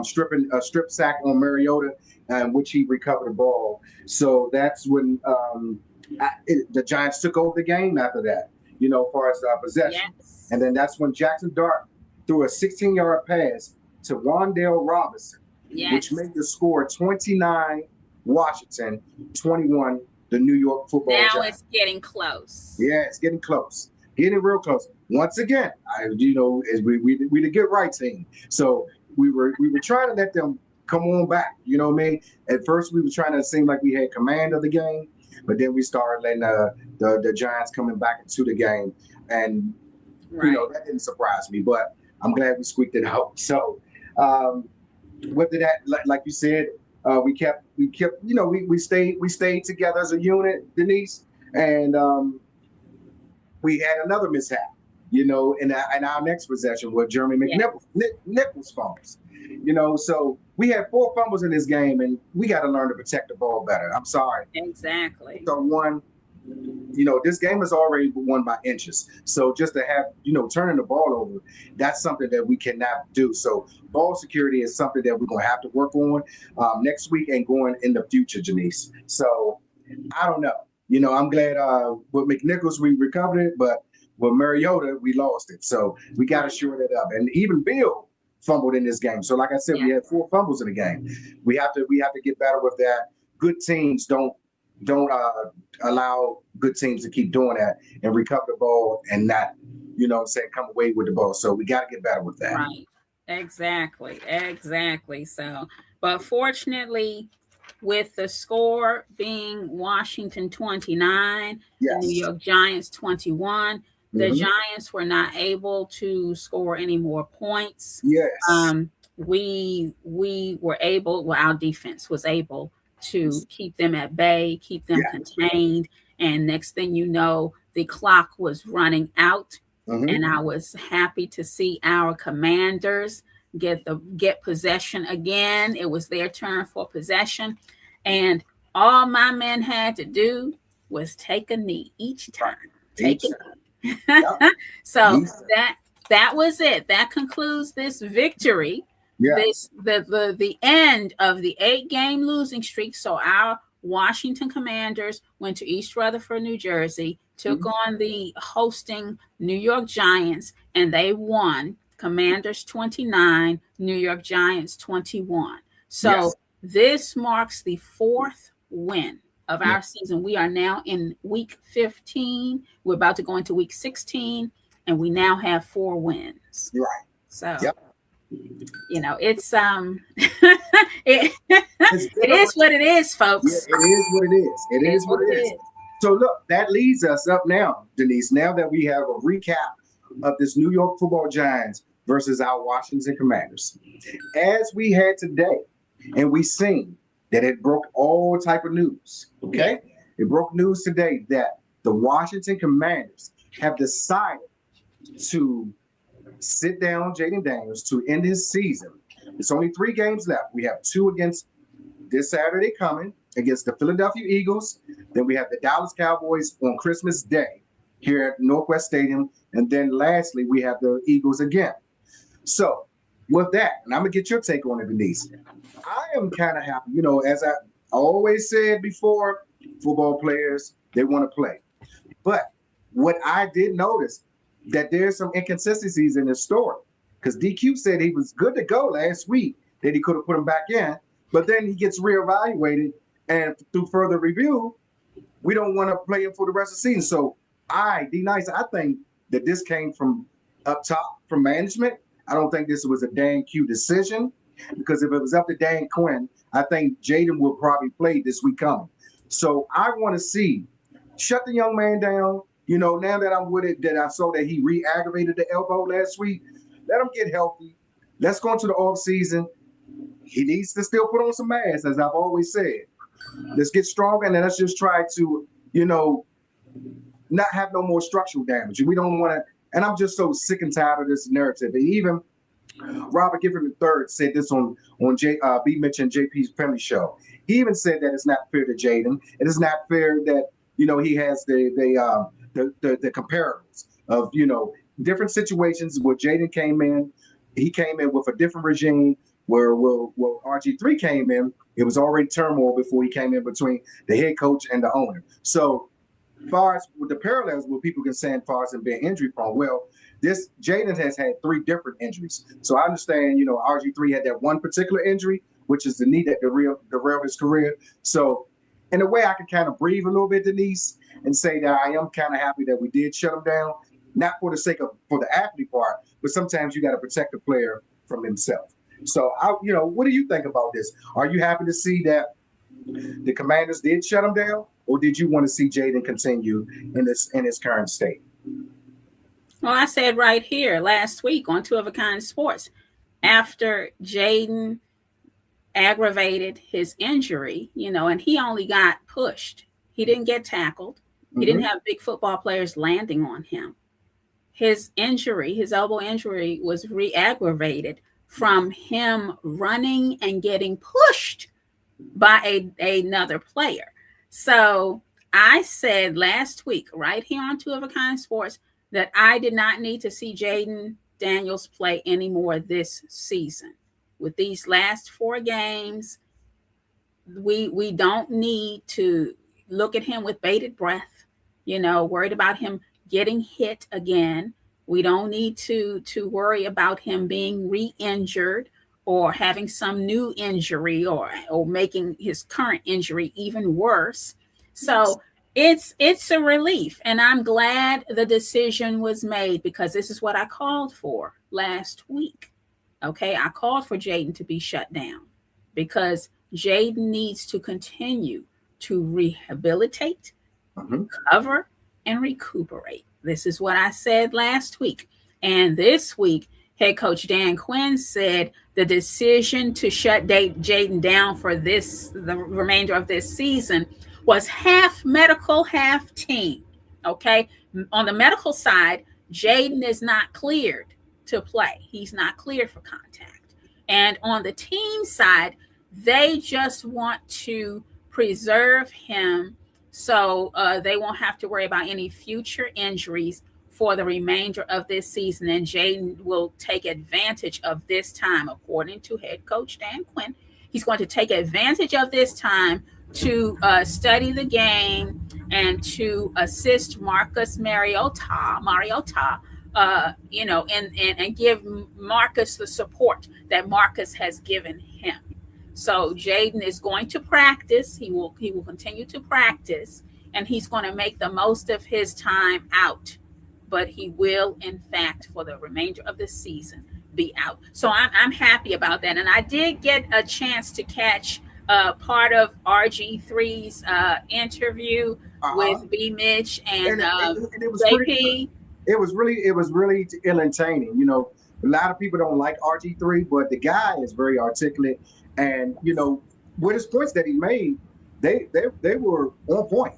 stripping a strip sack on Mariota, which he recovered the ball. So that's when the Giants took over the game after that, you know, as far as possession. Yes. And then that's when Jackson Dart threw a 16-yard pass to Wan'Dale Robinson, which made the score 29 Washington, 21 the New York Football Giants. Now it's getting close. Yeah, it's getting close. Getting real close. Once again, we the get right team. So we were trying to let them come on back. You know what I mean? At first, we were trying to seem like we had command of the game, but then we started letting the Giants coming back into the game, and you know that didn't surprise me. But I'm glad we squeaked it out. So whether that, like you said, we kept you know we stayed together as a unit, Denise, and we had another mishap. You know, in our next possession with Jeremy McNichols fumbles. You know, so we had 4 fumbles in this game, and we got to learn to protect the ball better. I'm sorry. Exactly. So you know, this game is already won by inches. So just to have, you know, turning the ball over, that's something that we cannot do. So ball security is something that we're going to have to work on next week and going in the future, Janice. So I don't know. You know, I'm glad with McNichols we recovered it, but with Mariota, we lost it. So we got to shore that up. And even Bill fumbled in this game. So like I said, we had 4 fumbles in the game. We have to get better with that. Good teams don't allow good teams to keep doing that and recover the ball and not, you know what I'm saying, come away with the ball. So we got to get better with that. Right. Exactly. So, but fortunately, with the score being Washington 29, the New York Giants 21, the Giants were not able to score any more points. Yes. We were able, well, our defense was able to keep them at bay, keep them contained. And next thing you know, the clock was running out. And I was happy to see our Commanders get possession again. It was their turn for possession. And all my men had to do was take a knee each time. Take a knee. So that was it. That concludes this victory. This the end of the 8-game losing streak. So our Washington Commanders went to East Rutherford, New Jersey, took on the hosting New York Giants, and they won. Commanders 29, New York Giants 21. So this marks the 4th win of our season. We are now in week 15. We're about to go into week 16, and we now have 4 wins. Right. So, you know, it's it is what it is, folks. Yeah, it is what it is. It is what it is. So look, that leads us up now, Denise. Now that we have a recap of this New York Football Giants versus our Washington Commanders, as we had today, and we seen that it broke all type of news. Okay, it broke news today that the Washington Commanders have decided to sit down Jayden Daniels to end his season. It's only 3 games left. We have 2 against this Saturday coming against the Philadelphia Eagles. Then we have the Dallas Cowboys on Christmas Day here at Northwest Stadium. And then lastly, we have the Eagles again. So with that, and I'm going to get your take on it, Denise. I am kind of happy. You know, as I always said before, football players, they want to play. But what I did notice, that there's some inconsistencies in this story, because DQ said he was good to go last week, that he could have put him back in, but then he gets reevaluated, and through further review, we don't want to play him for the rest of the season. So D-Nice, I think that this came from up top from management. I don't think this was a Dan Q decision, because if it was up to Dan Quinn, I think Jayden will probably play this week coming. So I want to see, shut the young man down. Now that I'm with it, that I saw that he re-aggravated the elbow last week, let him get healthy. Let's go into the off season. He needs to still put on some mass, as I've always said. Let's get stronger, and then let's just try to, not have no more structural damage. We don't want to, and I'm just so sick and tired of this narrative. And even Robert Gifford III said this on B. Mitch and JP's Penalty Show. He even said that it's not fair to Jayden. It is not fair that he has the comparables of different situations where Jayden came in. He came in with a different regime. Where RG3 came in, it was already turmoil before he came in between the head coach and the owner. So, far as with the parallels, what people can say as far as him being injury prone, well, this Jayden has had 3 different injuries. So I understand, RG3 had that one particular injury, which is the knee that derailed his career. So, in a way, I can kind of breathe a little bit, Denise, and say that I am kind of happy that we did shut him down, not for the sake of for the athlete part, but sometimes you got to protect the player from himself. So, what do you think about this? Are you happy to see that the Commanders did shut him down, or did you want to see Jayden continue in his current state? Well, I said right here last week on Two of a Kind Sports, after Jayden aggravated his injury, and he only got pushed. He didn't get tackled. He didn't have big football players landing on him. His injury, his elbow injury, was re-aggravated from him running and getting pushed by another player. So I said last week, right here on Two of a Kind Sports, that I did not need to see Jayden Daniels play anymore this season. With these last 4 games, we don't need to look at him with bated breath, worried about him getting hit again. We don't need to worry about him being re-injured or having some new injury or making his current injury even worse. So it's a relief. And I'm glad the decision was made, because this is what I called for last week. Okay, I called for Jayden to be shut down because Jayden needs to continue to rehabilitate, recover, and recuperate. This is what I said last week. And this week, head coach Dan Quinn said the decision to shut Jayden down for the remainder of this season was half medical, half team. Okay. On the medical side, Jayden is not cleared to play. He's not cleared for contact. And on the team side, they just want to preserve him so they won't have to worry about any future injuries for the remainder of this season. And Jayden will take advantage of this time, according to head coach Dan Quinn. He's going to take advantage of this time to study the game and to assist Marcus Mariota, and give Marcus the support that Marcus has given him. So Jayden is going to practice. He will continue to practice, and he's going to make the most of his time out. But he will, in fact, for the remainder of the season, be out. So I'm happy about that. And I did get a chance to catch part of RG3's interview with B. Mitch and it was JP. It was really entertaining. A lot of people don't like RG3, but the guy is very articulate. And, with his points that he made, they were on point,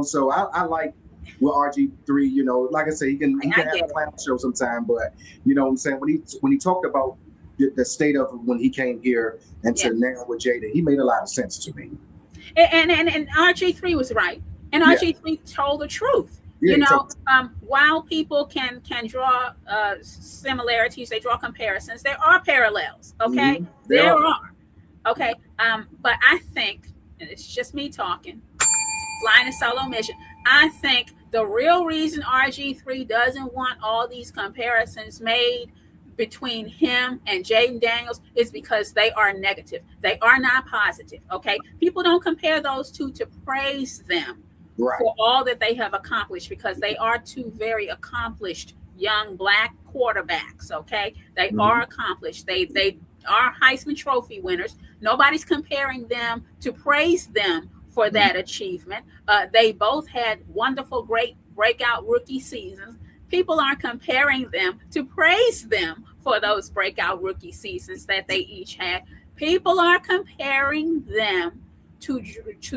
So I like with RG3, like I say, he can have a clown show sometime, but what I'm saying, when he talked about the state of when he came here and to now with Jayden, he made a lot of sense to me. And RG3 was right. And RG3 told the truth. While people can draw similarities, they draw comparisons, there are parallels. Okay. There are. Okay. But I think, and it's just me talking, flying a solo mission, I think the real reason RG3 doesn't want all these comparisons made between him and Jayden Daniels is because they are negative. They are not positive. Okay. People don't compare those two to praise them for all that they have accomplished, because they are two very accomplished young black quarterbacks. Okay, they Mhm. are accomplished. They are Heisman Trophy winners. Nobody's comparing them to praise them for Mhm. that achievement. They both had wonderful, great breakout rookie seasons. People aren't comparing them to praise them for those breakout rookie seasons that they each had. People are comparing them to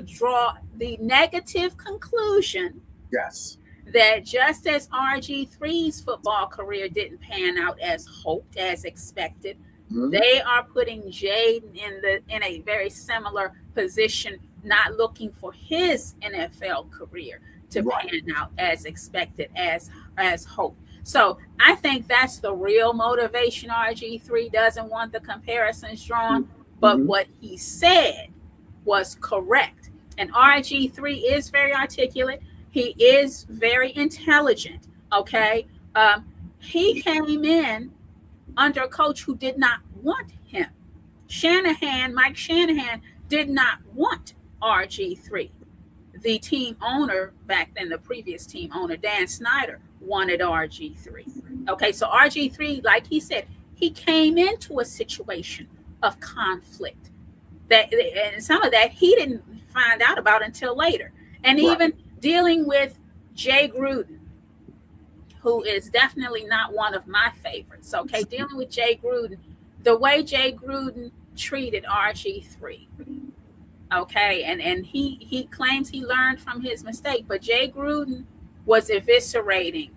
draw the negative conclusion Yes. that just as RG3's football career didn't pan out as hoped, as expected, Mhm. they are putting Jayden in a very similar position, not looking for his NFL career to Right. pan out as expected, as hoped. So I think that's the real motivation. RG3 doesn't want the comparisons drawn, but Mhm. what he said was correct. And RG3 is very articulate. He is very intelligent. Okay. He came in under a coach who did not want him. Mike Shanahan, did not want RG3. The team owner back then, the previous team owner, Dan Snyder, wanted RG3. Okay, so RG3, like he said, he came into a situation of conflict and some of that he didn't find out about until later. And Right. even dealing with Jay Gruden, who is definitely not one of my favorites. Okay, dealing with Jay Gruden, the way Jay Gruden treated RG3. Okay, and he claims he learned from his mistake, but Jay Gruden was eviscerating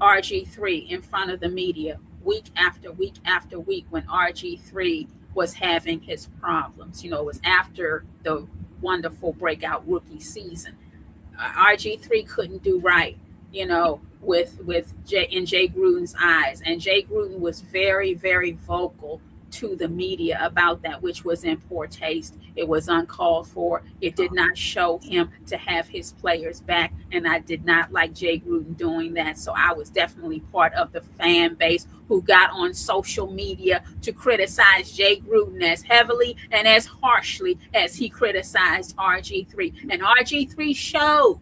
RG3 in front of the media week after week after week when RG3 was having his problems. You know, it was after the wonderful breakout rookie season. RG3 couldn't do right, you know, with Jay Gruden's eyes, and Jay Gruden was very vocal to the media about that, which was in poor taste. It was uncalled for. It did not show him to have his players back, and I did not like Jay Gruden doing that. So I was definitely part of the fan base who got on social media to criticize Jay Gruden as heavily and as harshly as he criticized RG3. And RG3 showed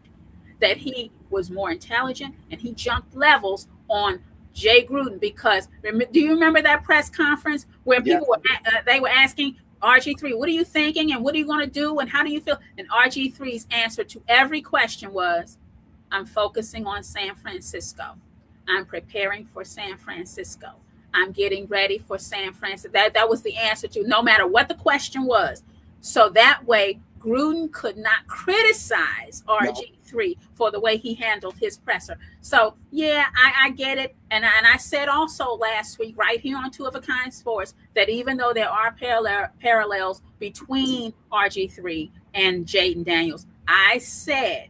that he was more intelligent and he jumped levels on Jay Gruden because do you remember that press conference where Yes. people were they were asking RG3, what are you thinking and what are you going to do and how do you feel? And RG3's answer to every question was, I'm focusing on San Francisco. I'm preparing for San Francisco. I'm getting ready for San Francisco. That was the answer to no matter what the question was. So that way, Gruden could not criticize No. RG3 for the way he handled his presser. So yeah, I get it. And I said also last week, right here on Two of a Kind Sports, that even though there are parallels between RG3 and Jayden Daniels, I said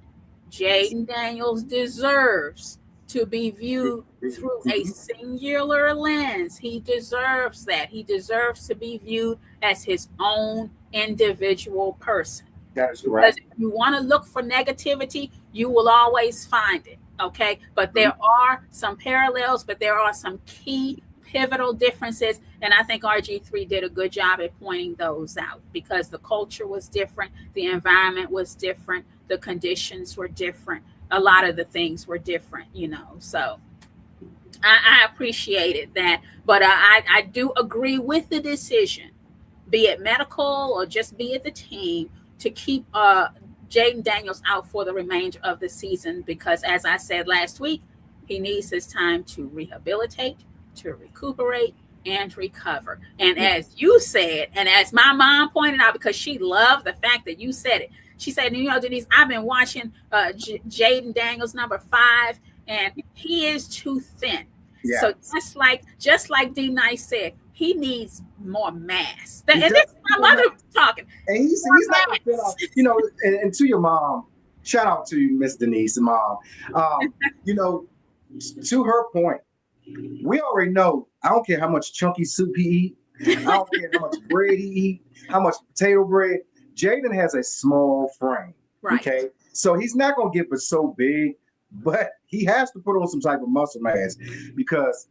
Jayden Daniels deserves to be viewed through a Mhm. singular lens. He deserves that. He deserves to be viewed as his own individual person. That is Because correct. if you want to look for negativity, you will always find it. Okay. But Mhm. there are some parallels, but there are some key pivotal differences. And I think RG3 did a good job at pointing those out because the culture was different, the environment was different, the conditions were different, a lot of the things were different, you know. So I appreciated that. But I do agree with the decision, be it medical or just be it the team, to keep Jayden Daniels out for the remainder of the season because, as I said last week, he needs his time to rehabilitate, to recuperate, and recover. And as you said, and as my mom pointed out, because she loved the fact that you said it, she said, you know, Denise, I've been watching Jayden Daniels number 5, and he is too thin. So Yes. just like D Nice said, he needs more mass. And He this does is need my more mother mass. talking. And he's not gonna fit Mass. off. You know, and to your mom, shout out to you, Miss Denise, mom. You know, to her point, we already know. I don't care how much chunky soup he eat. I don't care how much bread he eat, how much potato bread. Jayden has a small frame. Right. Okay, so he's not gonna get but so big, but he has to put on some type of muscle mass because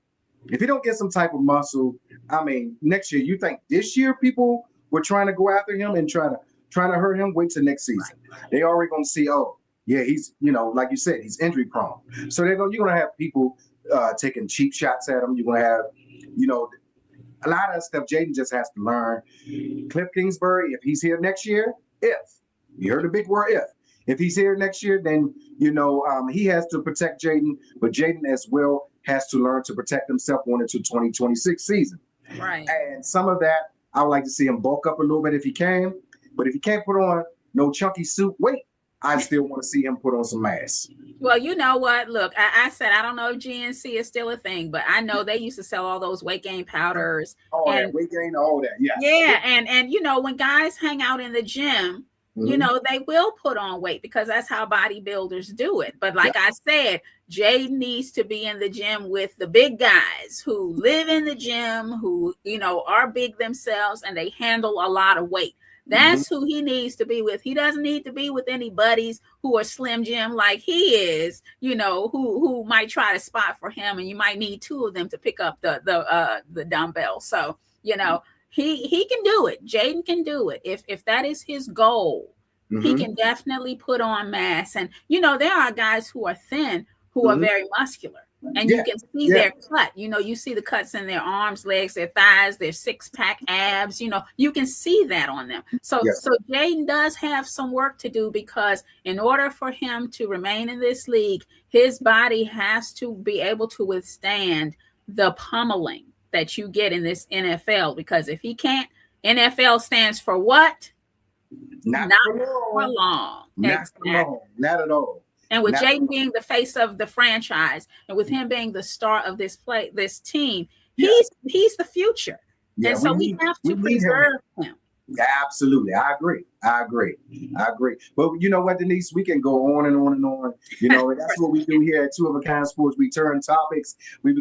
if he don't get some type of muscle, I mean, next year, you think this year people were trying to go after him and trying to hurt him? Wait till next season. They already gonna see, oh, yeah, he's, you know, like you said, he's injury prone. So you're gonna have people taking cheap shots at him. You're going to have, a lot of stuff Jayden just has to learn. Cliff Kingsbury, if he's here next year, you heard the big word if he's here next year, then he has to protect Jayden, but Jayden as well has to learn to protect himself going into 2026 season. Right. And some of that, I would like to see him bulk up a little bit if he can. But if he can't put on no chunky suit weight, I still want to see him put on some mass. Well, you know what? Look, I said I don't know if GNC is still a thing, but I know they used to sell all those weight gain powders. That weight gain, all that. Yeah. Yeah, and when guys hang out in the gym, they will put on weight because that's how bodybuilders do it. But like I said, Jay needs to be in the gym with the big guys who live in the gym, who, are big themselves and they handle a lot of weight. That's who he needs to be with. He doesn't need to be with any buddies who are slim Jim like he is, who might try to spot for him, and you might need two of them to pick up the dumbbell. So, he can do it. Jayden can do it. If that is his goal, he can definitely put on mass. And, there are guys who are thin, who are very muscular. And you can see their cut. You see the cuts in their arms, legs, their thighs, their six-pack abs. You can see that on them. So Jayden does have some work to do, because in order for him to remain in this league, his body has to be able to withstand the pummeling that you get in this NFL. Because if he can't, NFL stands for what? Not for long. Not for long. Not at all. And with Jayden being the face of the franchise, and with him being the star of this team, he's the future. Yeah, and so we have to preserve him. Absolutely. I agree. But you know what, Denise? We can go on and on and on. That's what we do here at Two of a Kind Sports. We turn topics. We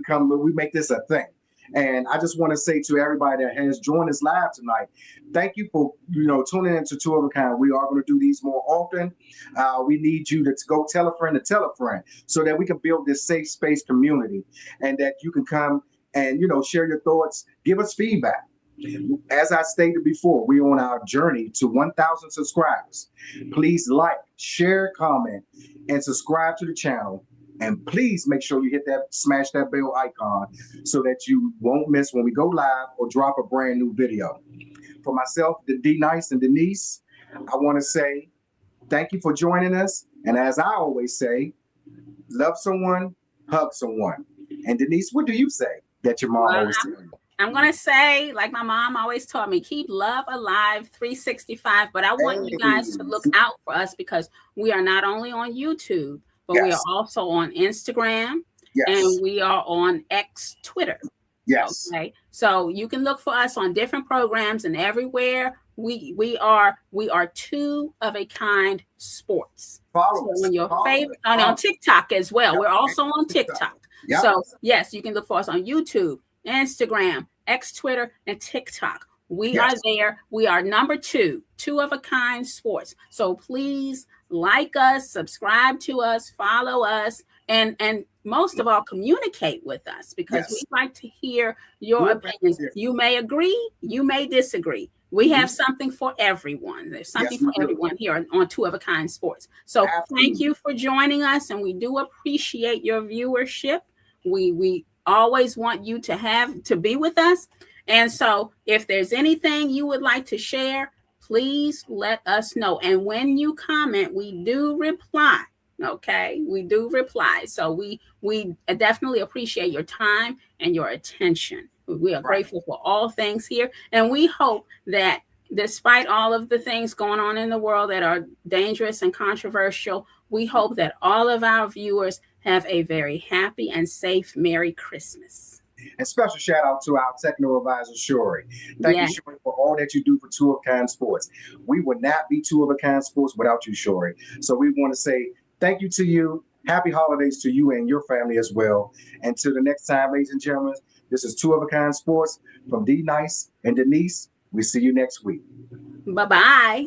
make this a thing. And I just want to say to everybody that has joined us live tonight, thank you for tuning into Two of a Kind. We are going to do these more often. We need you to go tell a friend to tell a friend, so that we can build this safe space community, and that you can come and share your thoughts, give us feedback. As I stated before, we're on our journey to 1,000 subscribers. Please like, share, comment, and subscribe to the channel. And please make sure you smash that bell icon, so that you won't miss when we go live or drop a brand new video. For myself, the D-Nice and Denise, I want to say thank you for joining us. And as I always say, love someone, hug someone. And Denise, what do you say that your mom always tells you? I'm going to say, like my mom always taught me, keep love alive 365. But I want you guys to look out for us, because we are not only on YouTube, but we are also on Instagram, and we are on X Twitter. Yes. Okay. So you can look for us on different programs, and everywhere we are Two of a Kind Sports. Follow us. On your favorite on TikTok as well. Yep. We're also on TikTok. Yep. So yes, you can look for us on YouTube, Instagram, X Twitter, and TikTok. We are there. We are number 2, Two of a Kind Sports. So please like us, subscribe to us, follow us, and most of all, communicate with us, because we like to hear your opinions. You may agree, you may disagree. We have something for everyone. There's something for everyone here on Two of a Kind Sports. So thank you for joining us, and we do appreciate your viewership. We always want you to be with us. And so if there's anything you would like to share, please let us know. And when you comment, we do reply. Okay, we do reply. So we definitely appreciate your time and your attention. We are grateful for all things here. And we hope that despite all of the things going on in the world that are dangerous and controversial, we hope that all of our viewers have a very happy and safe Merry Christmas. And special shout out to our technical advisor, Shori. Thank you, Shori, for all that you do for Two of a Kind Sports. We would not be Two of a Kind Sports without you, Shori. So we want to say thank you to you. Happy holidays to you and your family as well. And till the next time, ladies and gentlemen, this is Two of a Kind Sports from D-Nice and Denise. We see you next week. Bye-bye.